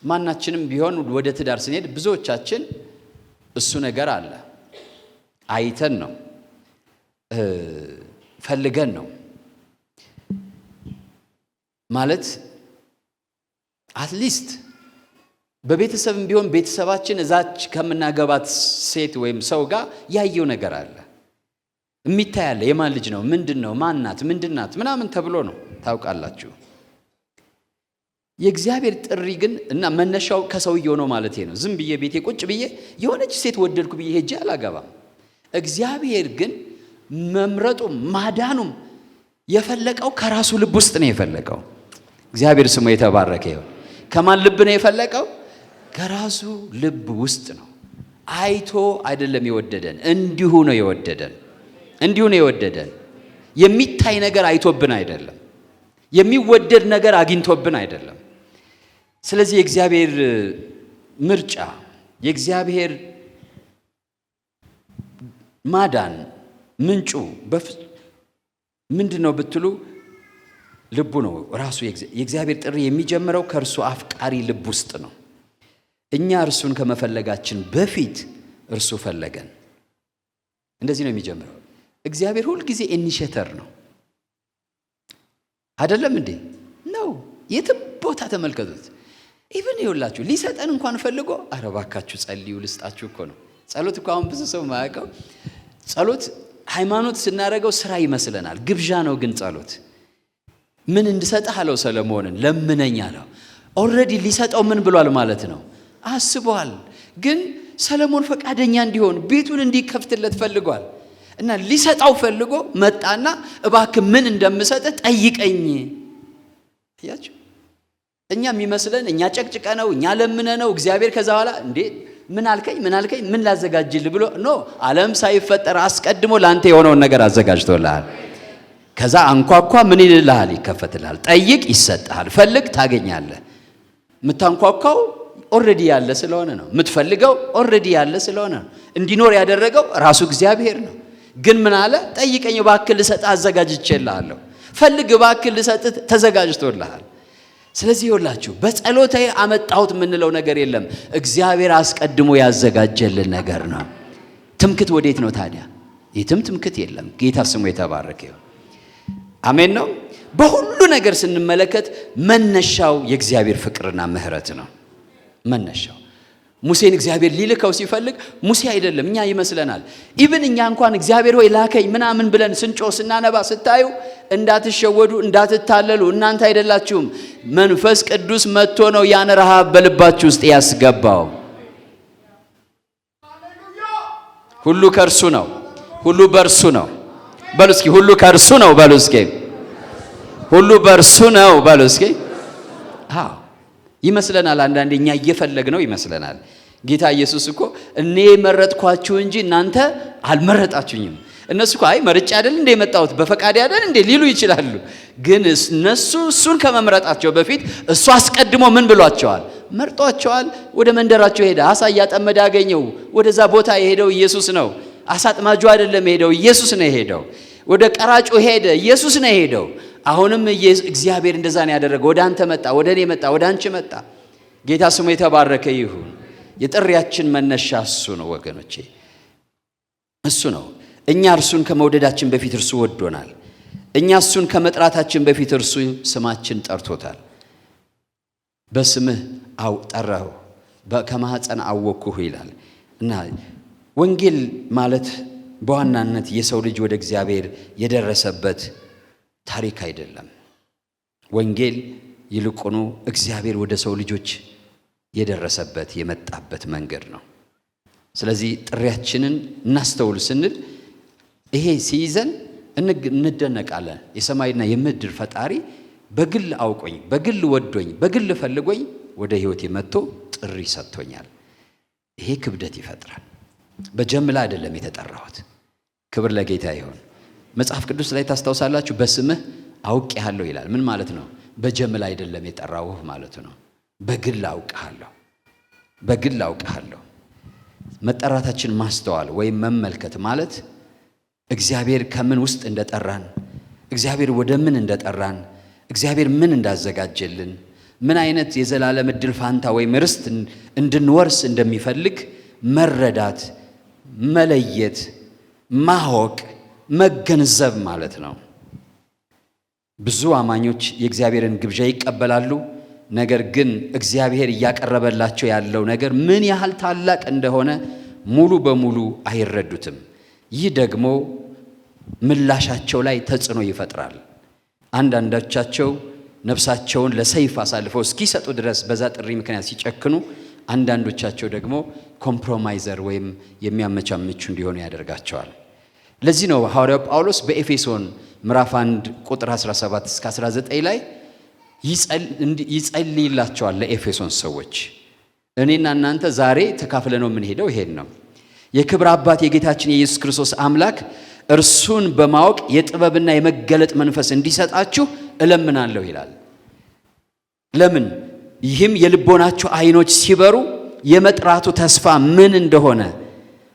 ማናችንም ቢሆን ወደ ትዳር ስንሄድ ብዙዎቻችን እሱ ነገር አለ። አይተን ነው ፈልገን ነው ማለት አትሊስት በቤተሰብም ቢሆን ቤተሰባችን እዛች ከምናገባት ሴት ወይም ሰው ጋር ያየው ነገር አለ፣ የሚታይ አለ። የማን ልጅ ነው? ምንድነው? ማናት? ምንድናት? ምናምን ተብሎ ነው ታውቃላችሁ። የእግዚአብሔር ጥሪ ግን እና መነሻው ከሰውየው ነው ማለት ነው። ዝም ብዬ ቤቴ ቁጭ ብዬ የሆነች ሴት ወደድኩ ብዬ ሄጄ አላገባም። እግዚአብሔር ግን መምረጡም ማዳኑም የፈለቀው ከራሱ ልብ ውስጥ ነው የፈለቀው። እግዚአብሔር ስሙ የተባረከ ይሁን። ከማን ልብ ነው የፈለቀው? ከራሱ ልብ ውስጥ ነው። አይቶ አይደለም የወደደን፣ እንዲሁ ነው የወደደን። እንዲሁ ነው የወደደን። የሚታይ ነገር አይቶብን አይደለም፣ የሚወደድ ነገር አግኝቶብን አይደለም። ስለዚህ የእግዚአብሔር ምርጫ፣ የእግዚአብሔር ማዳን ምንጩ ምንድን ነው ብትሉ ልቡ ነው ራሱ። የእግዚአብሔር ጥሪ የሚጀምረው ከእርሱ አፍቃሪ ልብ ውስጥ ነው። እኛ እርሱን ከመፈለጋችን በፊት እርሱ ፈለገን። እንደዚህ ነው የሚጀምረው። እግዚአብሔር ሁልጊዜ ኢኒሼተር ነው አይደለም እንዴ? ነው። የትም ቦታ ተመልከቱት። ኢቭን ይኸውላችሁ ሊሰጠን እንኳን ፈልጎ ኧረ እባካችሁ ጸልዩ ልስጣችሁ እኮ ነው። ጸሎት እኮ አሁን ብዙ ሰው ማያውቀው፣ ጸሎት ሃይማኖት ስናደርገው ስራ ይመስለናል፣ ግብዣ ነው። ግን ጸሎት ምን እንድሰጥህ አለው ሰለሞንን፣ ለምነኝ አለው። ኦልሬዲ ሊሰጠው ምን ብሏል ማለት ነው? አስቧል። ግን ሰለሞን ፈቃደኛ እንዲሆን ቤቱን እንዲከፍትለት ፈልጓል። እና ሊሰጣው ፈልጎ መጣና እባክህ ምን እንደምሰጥ ጠይቀኝ። ያችሁ እኛ የሚመስለን እኛ ጨቅጭቀ ነው እኛ ለምነ ነው እግዚአብሔር ከዛ በኋላ እንዴ ምን አልከኝ ምን ላዘጋጅልህ ብሎ ኖ ዓለም ሳይፈጠር አስቀድሞ ላንተ የሆነውን ነገር አዘጋጅቶልሃል። ከዛ አንኳኳ ምን ይልልሃል? ይከፈትልሃል። ጠይቅ ይሰጥሃል። ፈልግ ታገኛለህ። የምታንኳኳው ኦልሬዲ ያለ ስለሆነ ነው። የምትፈልገው ኦልሬዲ ያለ ስለሆነ ነው። እንዲኖር ያደረገው ራሱ እግዚአብሔር ነው። ግን ምን አለ? ጠይቀኝ እባክህ ልሰጥህ አዘጋጅቼልሃለሁ። ፈልግ እባክህ ልሰጥህ ተዘጋጅቶልሃል። ስለዚህ ይኸውላችሁ በጸሎቴ አመጣሁት የምንለው ነገር የለም። እግዚአብሔር አስቀድሞ ያዘጋጀልን ነገር ነው። ትምክት ወዴት ነው ታዲያ? የትም ትምክት የለም። ጌታ ስሙ የተባረከ ይሁን። አሜን ነው። በሁሉ ነገር ስንመለከት መነሻው የእግዚአብሔር ፍቅርና ምሕረት ነው። መነሻው ሙሴን እግዚአብሔር ሊልከው ሲፈልግ ሙሴ አይደለም፣ እኛ ይመስለናል። ኢቭን እኛ እንኳን እግዚአብሔር ሆይ ላከኝ ምናምን ብለን ስንጮህ ስናነባ ስታዩ እንዳትሸወዱ እንዳትታለሉ፣ እናንተ አይደላችሁም። መንፈስ ቅዱስ መጥቶ ነው ያን ረሃብ በልባችሁ ውስጥ ያስገባው። ሁሉ ከእርሱ ነው፣ ሁሉ በእርሱ ነው። በሉ እስኪ ሁሉ ከእርሱ ነው በሉ እስኪ። ሁሉ በእርሱ ነው በሉ እስኪ። አዎ ይመስለናል። አንዳንዴ እኛ እየፈለግነው ይመስለናል። ጌታ ኢየሱስ እኮ እኔ መረጥኳችሁ እንጂ እናንተ አልመረጣችሁኝም። እነሱ እኮ አይ መርጬ አይደል እንደ የመጣሁት በፈቃዴ አይደል እንደ ሊሉ ይችላሉ። ግን እነሱ እሱን ከመምረጣቸው በፊት እሱ አስቀድሞ ምን ብሏቸዋል? መርጧቸዋል። ወደ መንደራቸው ሄደ። አሳ እያጠመደ አገኘው። ወደዛ ቦታ የሄደው ኢየሱስ ነው። አሳ አጥማጁ አይደለም የሄደው፣ ኢየሱስ ነው የሄደው። ወደ ቀራጩ ሄደ፣ ኢየሱስ ነው የሄደው። አሁንም እግዚአብሔር እንደዛ ነው ያደረገው። ወደ አንተ መጣ፣ ወደ እኔ መጣ፣ ወደ አንቺ መጣ። ጌታ ስሙ የተባረከ ይሁን። የጥሪያችን መነሻ እሱ ነው ወገኖቼ፣ እሱ ነው። እኛ እርሱን ከመውደዳችን በፊት እርሱ ወዶናል። እኛ እሱን ከመጥራታችን በፊት እርሱ ስማችን ጠርቶታል። በስምህ ጠራሁ፣ ከማኅፀን አወቅኩህ ይላል። እና ወንጌል ማለት በዋናነት የሰው ልጅ ወደ እግዚአብሔር የደረሰበት ታሪክ አይደለም። ወንጌል ይልቁኑ እግዚአብሔር ወደ ሰው ልጆች የደረሰበት የመጣበት መንገድ ነው። ስለዚህ ጥሪያችንን እናስተውል ስንል ይሄ ሲይዘን እንደነቃለን። የሰማይና የምድር ፈጣሪ በግል አውቆኝ፣ በግል ወዶኝ፣ በግል ፈልጎኝ ወደ ሕይወቴ መጥቶ ጥሪ ሰጥቶኛል። ይሄ ክብደት ይፈጥራል። በጀምላ አይደለም የተጠራሁት። ክብር ለጌታ ይሁን። መጽሐፍ ቅዱስ ላይ ታስታውሳላችሁ፣ በስምህ አውቄሃለሁ ይላል። ምን ማለት ነው? በጀምላ አይደለም የጠራሁህ ማለት ነው። በግል አውቄሃለሁ፣ በግል አውቄሃለሁ። መጠራታችን ማስተዋል ወይም መመልከት ማለት እግዚአብሔር ከምን ውስጥ እንደጠራን፣ እግዚአብሔር ወደ ምን እንደጠራን፣ እግዚአብሔር ምን እንዳዘጋጀልን፣ ምን አይነት የዘላለም ዕድል ፋንታ ወይም ርስት እንድንወርስ እንደሚፈልግ መረዳት፣ መለየት፣ ማወቅ፣ መገንዘብ ማለት ነው። ብዙ አማኞች የእግዚአብሔርን ግብዣ ይቀበላሉ። ነገር ግን እግዚአብሔር እያቀረበላቸው ያለው ነገር ምን ያህል ታላቅ እንደሆነ ሙሉ በሙሉ አይረዱትም። ይህ ደግሞ ምላሻቸው ላይ ተጽዕኖ ይፈጥራል። አንዳንዶቻቸው ነፍሳቸውን ለሰይፍ አሳልፈው እስኪሰጡ ድረስ በዛ ጥሪ ምክንያት ሲጨክኑ፣ አንዳንዶቻቸው ደግሞ ኮምፕሮማይዘር ወይም የሚያመቻምቹ እንዲሆኑ ያደርጋቸዋል። ለዚህ ነው ሐዋርያው ጳውሎስ በኤፌሶን ምዕራፍ 1 ቁጥር 17 እስከ 19 ላይ ይጸልይላቸዋል ለኤፌሶን ሰዎች። እኔና እናንተ ዛሬ ተካፍለ ነው የምንሄደው ይሄን ነው። የክብር አባት የጌታችን የኢየሱስ ክርስቶስ አምላክ እርሱን በማወቅ የጥበብና የመገለጥ መንፈስ እንዲሰጣችሁ እለምናለሁ ይላል። ለምን? ይህም የልቦናችሁ ዓይኖች ሲበሩ የመጥራቱ ተስፋ ምን እንደሆነ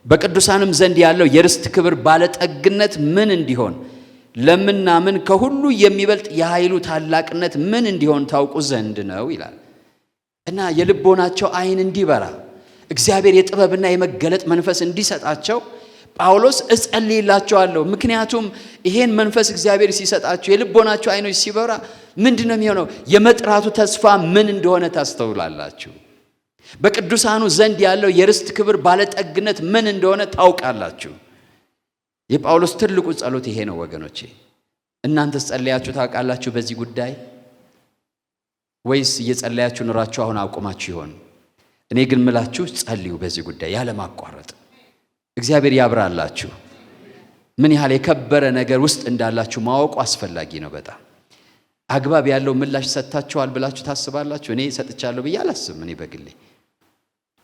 በቅዱሳንም ዘንድ ያለው የርስት ክብር ባለጠግነት ምን እንዲሆን ለምናምን ከሁሉ የሚበልጥ የኃይሉ ታላቅነት ምን እንዲሆን ታውቁ ዘንድ ነው ይላል። እና የልቦናቸው ዓይን እንዲበራ እግዚአብሔር የጥበብና የመገለጥ መንፈስ እንዲሰጣቸው ጳውሎስ እጸልይላቸዋለሁ። ምክንያቱም ይሄን መንፈስ እግዚአብሔር ሲሰጣቸው የልቦናቸው ዓይኖች ሲበራ ምንድን ነው የሚሆነው? የመጥራቱ ተስፋ ምን እንደሆነ ታስተውላላችሁ። በቅዱሳኑ ዘንድ ያለው የርስት ክብር ባለጠግነት ምን እንደሆነ ታውቃላችሁ። የጳውሎስ ትልቁ ጸሎት ይሄ ነው ወገኖቼ። እናንተስ ጸልያችሁ ታውቃላችሁ በዚህ ጉዳይ? ወይስ እየጸለያችሁ ኑራችሁ አሁን አቁማችሁ ይሆን? እኔ ግን ምላችሁ ጸልዩ በዚህ ጉዳይ ያለ ማቋረጥ። እግዚአብሔር ያብራላችሁ። ምን ያህል የከበረ ነገር ውስጥ እንዳላችሁ ማወቁ አስፈላጊ ነው በጣም። አግባብ ያለው ምላሽ ሰጥታችኋል ብላችሁ ታስባላችሁ? እኔ ሰጥቻለሁ ብዬ አላስብም።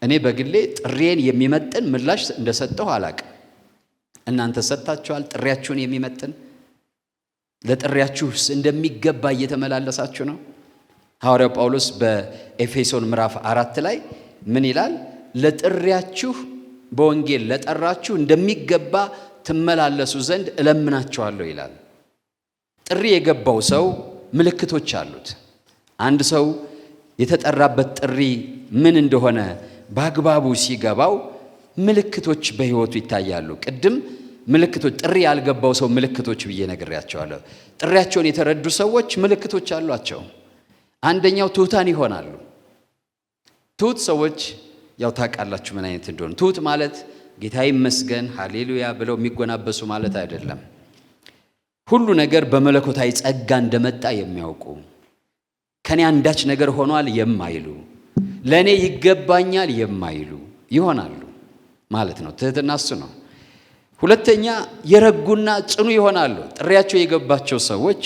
እኔ በግሌ ጥሪዬን የሚመጥን ምላሽ እንደሰጠሁ አላቅም። እናንተ ሰጥታችኋል? ጥሪያችሁን የሚመጥን ለጥሪያችሁስ እንደሚገባ እየተመላለሳችሁ ነው? ሐዋርያው ጳውሎስ በኤፌሶን ምዕራፍ 4 ላይ ምን ይላል? ለጥሪያችሁ በወንጌል ለጠራችሁ እንደሚገባ ትመላለሱ ዘንድ እለምናችኋለሁ ይላል። ጥሪ የገባው ሰው ምልክቶች አሉት። አንድ ሰው የተጠራበት ጥሪ ምን እንደሆነ በአግባቡ ሲገባው ምልክቶች በሕይወቱ ይታያሉ። ቅድም ምልክቶች ጥሪ ያልገባው ሰው ምልክቶች ብዬ ነግሬያቸዋለሁ። ጥሪያቸውን የተረዱ ሰዎች ምልክቶች አሏቸው። አንደኛው ትሑታን ይሆናሉ። ትሑት ሰዎች ያው ታውቃላችሁ ምን አይነት እንደሆነ። ትሑት ማለት ጌታ ይመስገን ሃሌሉያ ብለው የሚጎናበሱ ማለት አይደለም። ሁሉ ነገር በመለኮታዊ ጸጋ እንደመጣ የሚያውቁ፣ ከኔ አንዳች ነገር ሆኗል የማይሉ፣ ለኔ ይገባኛል የማይሉ ይሆናሉ ማለት ነው። ትህትና እሱ ነው። ሁለተኛ የረጉና ጽኑ ይሆናሉ። ጥሪያቸው የገባቸው ሰዎች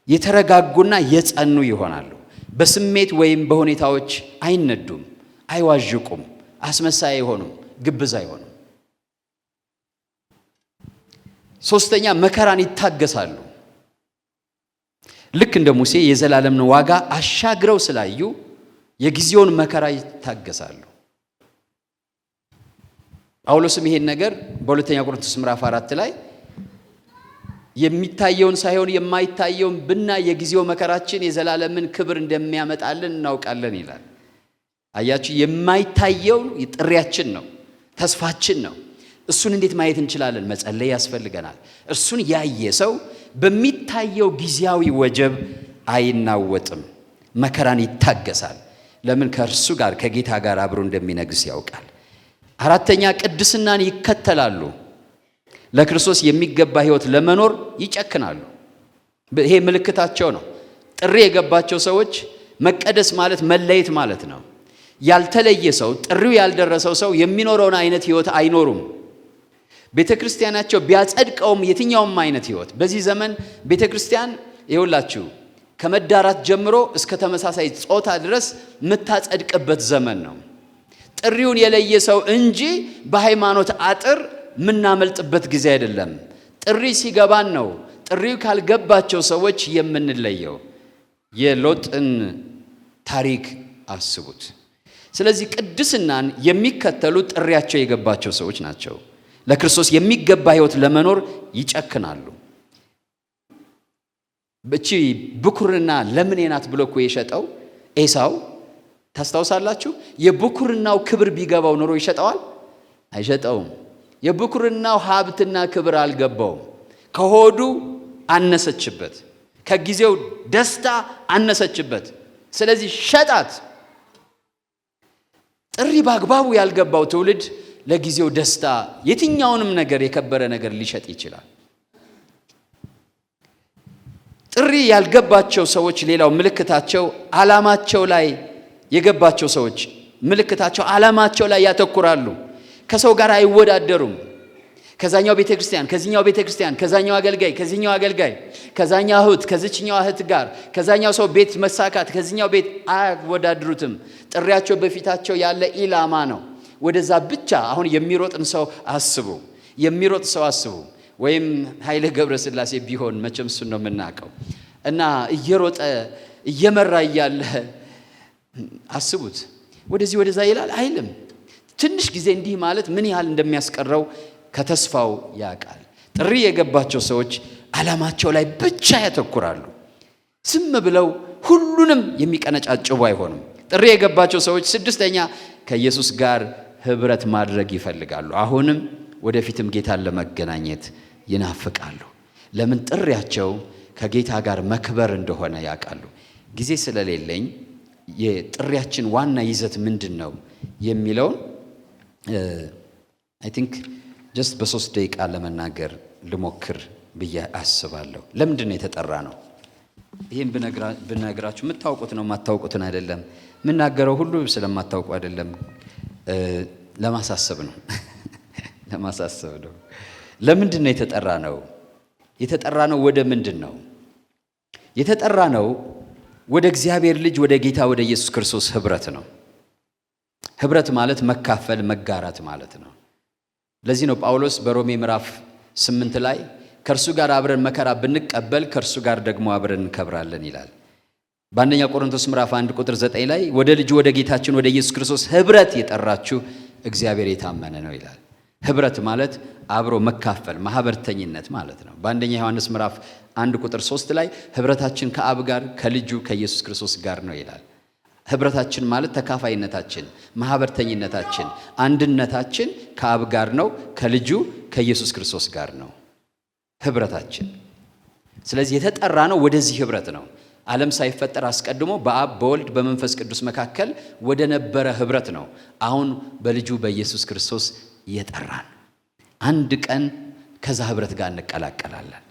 የተረጋጉና የጸኑ ይሆናሉ። በስሜት ወይም በሁኔታዎች አይነዱም፣ አይዋዥቁም፣ አስመሳይ አይሆኑም፣ ግብዝ አይሆኑም። ሶስተኛ መከራን ይታገሳሉ። ልክ እንደ ሙሴ የዘላለምን ዋጋ አሻግረው ስላዩ የጊዜውን መከራ ይታገሳሉ። ጳውሎስም ይሄን ነገር በሁለተኛ ቆሮንቶስ ምዕራፍ 4 ላይ የሚታየውን ሳይሆን የማይታየውን ብናይ የጊዜው መከራችን የዘላለምን ክብር እንደሚያመጣልን እናውቃለን ይላል። አያችሁ፣ የማይታየው ጥሪያችን ነው፣ ተስፋችን ነው። እሱን እንዴት ማየት እንችላለን? መጸለይ ያስፈልገናል። እሱን ያየ ሰው በሚታየው ጊዜያዊ ወጀብ አይናወጥም፣ መከራን ይታገሳል። ለምን? ከእርሱ ጋር ከጌታ ጋር አብሮ እንደሚነግስ ያውቃል። አራተኛ ቅድስናን ይከተላሉ። ለክርስቶስ የሚገባ ሕይወት ለመኖር ይጨክናሉ። ይሄ ምልክታቸው ነው። ጥሪ የገባቸው ሰዎች መቀደስ ማለት መለየት ማለት ነው። ያልተለየ ሰው፣ ጥሪው ያልደረሰው ሰው የሚኖረውን አይነት ሕይወት አይኖሩም። ቤተ ክርስቲያናቸው ቢያጸድቀውም የትኛውም አይነት ሕይወት በዚህ ዘመን ቤተ ክርስቲያን ይኸውላችሁ ከመዳራት ጀምሮ እስከ ተመሳሳይ ጾታ ድረስ የምታጸድቅበት ዘመን ነው። ጥሪውን የለየ ሰው እንጂ በሃይማኖት አጥር የምናመልጥበት ጊዜ አይደለም። ጥሪ ሲገባን ነው ጥሪው ካልገባቸው ሰዎች የምንለየው። የሎጥን ታሪክ አስቡት። ስለዚህ ቅድስናን የሚከተሉ ጥሪያቸው የገባቸው ሰዎች ናቸው። ለክርስቶስ የሚገባ ሕይወት ለመኖር ይጨክናሉ። እቺ ብኩርና ለምኔ ናት ብሎ እኮ የሸጠው ኤሳው ታስታውሳላችሁ? የብኩርናው ክብር ቢገባው ኖሮ ይሸጠዋል? አይሸጠውም። የብኩርናው ሀብትና ክብር አልገባውም። ከሆዱ አነሰችበት፣ ከጊዜው ደስታ አነሰችበት። ስለዚህ ሸጣት። ጥሪ በአግባቡ ያልገባው ትውልድ ለጊዜው ደስታ የትኛውንም ነገር የከበረ ነገር ሊሸጥ ይችላል። ጥሪ ያልገባቸው ሰዎች ሌላው ምልክታቸው ዓላማቸው ላይ የገባቸው ሰዎች ምልክታቸው ዓላማቸው ላይ ያተኩራሉ። ከሰው ጋር አይወዳደሩም። ከዛኛው ቤተክርስቲያን ከዚህኛው ቤተክርስቲያን፣ ከዛኛው አገልጋይ ከዚህኛው አገልጋይ፣ ከዛኛው እህት ከዚህኛው እህት ጋር፣ ከዛኛው ሰው ቤት መሳካት ከዚህኛው ቤት አያወዳድሩትም። ጥሪያቸው በፊታቸው ያለ ኢላማ ነው። ወደዛ ብቻ። አሁን የሚሮጥን ሰው አስቡ፣ የሚሮጥ ሰው አስቡ። ወይም ኃይለ ገብረስላሴ ቢሆን መቼም እሱን ነው የምናውቀው። እና እየሮጠ እየመራ እያለ አስቡት፣ ወደዚህ ወደዛ ይላል አይልም። ትንሽ ጊዜ እንዲህ ማለት ምን ያህል እንደሚያስቀረው ከተስፋው ያውቃል። ጥሪ የገባቸው ሰዎች ዓላማቸው ላይ ብቻ ያተኩራሉ። ዝም ብለው ሁሉንም የሚቀነጫጭቡ አይሆኑም። ጥሪ የገባቸው ሰዎች ስድስተኛ ከኢየሱስ ጋር ህብረት ማድረግ ይፈልጋሉ። አሁንም ወደፊትም ጌታን ለመገናኘት ይናፍቃሉ። ለምን? ጥሪያቸው ከጌታ ጋር መክበር እንደሆነ ያውቃሉ። ጊዜ ስለሌለኝ የጥሪያችን ዋና ይዘት ምንድን ነው የሚለውን አይ ቲንክ ጀስት በ3 ደቂቃ ለመናገር ልሞክር ብዬ አስባለሁ። ለምንድን ነው የተጠራ ነው? ይሄን ብነግራችሁ የምታውቁት ነው፣ የማታውቁትን አይደለም። የምናገረው ሁሉ ስለማታውቁ አይደለም፣ ለማሳሰብ ነው። ለማሳሰብ ነው። ለምንድን ነው የተጠራ ነው? የተጠራ ነው ወደ ምንድን ነው የተጠራ ነው? ወደ እግዚአብሔር ልጅ ወደ ጌታ ወደ ኢየሱስ ክርስቶስ ህብረት ነው። ህብረት ማለት መካፈል፣ መጋራት ማለት ነው። ለዚህ ነው ጳውሎስ በሮሜ ምዕራፍ 8 ላይ ከእርሱ ጋር አብረን መከራ ብንቀበል ከእርሱ ጋር ደግሞ አብረን እንከብራለን ይላል። በአንደኛ ቆሮንቶስ ምዕራፍ 1 ቁጥር 9 ላይ ወደ ልጁ ወደ ጌታችን ወደ ኢየሱስ ክርስቶስ ህብረት የጠራችሁ እግዚአብሔር የታመነ ነው ይላል። ህብረት ማለት አብሮ መካፈል፣ ማህበርተኝነት ማለት ነው። በአንደኛ ዮሐንስ ምዕራፍ 1 ቁጥር 3 ላይ ህብረታችን ከአብ ጋር ከልጁ ከኢየሱስ ክርስቶስ ጋር ነው ይላል። ህብረታችን ማለት ተካፋይነታችን፣ ማህበርተኝነታችን፣ አንድነታችን ከአብ ጋር ነው፣ ከልጁ ከኢየሱስ ክርስቶስ ጋር ነው ህብረታችን። ስለዚህ የተጠራ ነው ወደዚህ ህብረት ነው። ዓለም ሳይፈጠር አስቀድሞ በአብ በወልድ በመንፈስ ቅዱስ መካከል ወደ ነበረ ህብረት ነው አሁን በልጁ በኢየሱስ ክርስቶስ የጠራን። አንድ ቀን ከዛ ህብረት ጋር እንቀላቀላለን።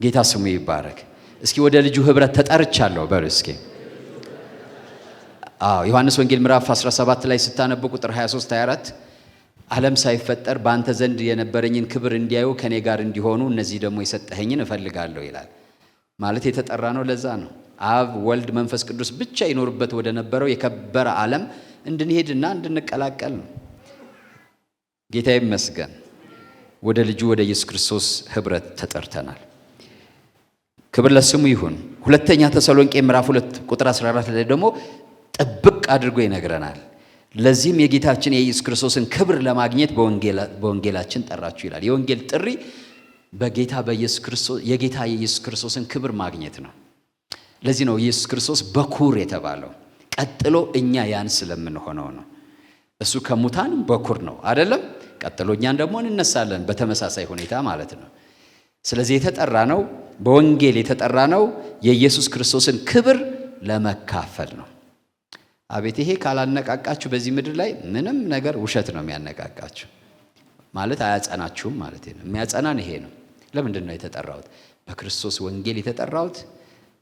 ጌታ ስሙ ይባረክ። እስኪ ወደ ልጁ ህብረት ተጠርቻለሁ በሉ እስኪ። ዮሐንስ ወንጌል ምዕራፍ 17 ላይ ስታነቡ ቁጥር 23 24 ዓለም ሳይፈጠር በአንተ ዘንድ የነበረኝን ክብር እንዲያዩ ከኔ ጋር እንዲሆኑ እነዚህ ደግሞ የሰጠኸኝን እፈልጋለሁ ይላል። ማለት የተጠራ ነው ለዛ ነው። አብ ወልድ መንፈስ ቅዱስ ብቻ ይኖርበት ወደ ነበረው የከበረ ዓለም እንድንሄድና እንድንቀላቀል ነው። ጌታ ይመስገን። ወደ ልጁ ወደ ኢየሱስ ክርስቶስ ህብረት ተጠርተናል። ክብር ለስሙ ይሁን። ሁለተኛ ተሰሎንቄ ምዕራፍ 2 ቁጥር 14 ላይ ደግሞ ጥብቅ አድርጎ ይነግረናል። ለዚህም የጌታችን የኢየሱስ ክርስቶስን ክብር ለማግኘት በወንጌላችን ጠራችሁ ይላል። የወንጌል ጥሪ በጌታ በኢየሱስ ክርስቶስ የጌታ የኢየሱስ ክርስቶስን ክብር ማግኘት ነው። ለዚህ ነው ኢየሱስ ክርስቶስ በኩር የተባለው። ቀጥሎ እኛ ያን ስለምንሆነው ነው። እሱ ከሙታን በኩር ነው አይደለም? ቀጥሎ እኛን ደግሞ እንነሳለን በተመሳሳይ ሁኔታ ማለት ነው። ስለዚህ የተጠራ ነው፣ በወንጌል የተጠራ ነው የኢየሱስ ክርስቶስን ክብር ለመካፈል ነው። አቤት ይሄ ካላነቃቃችሁ በዚህ ምድር ላይ ምንም ነገር ውሸት ነው የሚያነቃቃችሁ። ማለት አያጸናችሁም ማለት ነው። የሚያጸናን ይሄ ነው። ለምንድን ነው የተጠራሁት? በክርስቶስ ወንጌል የተጠራሁት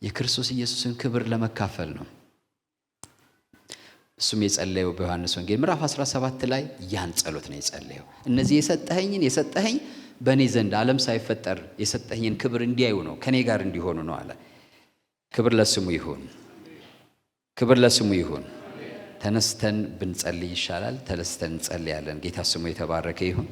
የክርስቶስ ኢየሱስን ክብር ለመካፈል ነው። እሱም የጸለየው በዮሐንስ ወንጌል ምዕራፍ 17 ላይ ያን ጸሎት ነው የጸለየው። እነዚህ የሰጠኸኝ በእኔ ዘንድ ዓለም ሳይፈጠር የሰጠኸኝን ክብር እንዲያዩ ነው፣ ከኔ ጋር እንዲሆኑ ነው አለ። ክብር ለስሙ ይሁን። ክብር ለስሙ ይሁን። ተነስተን ብንጸልይ ይሻላል። ተነስተን እንጸልያለን። ጌታ ስሙ የተባረከ ይሁን።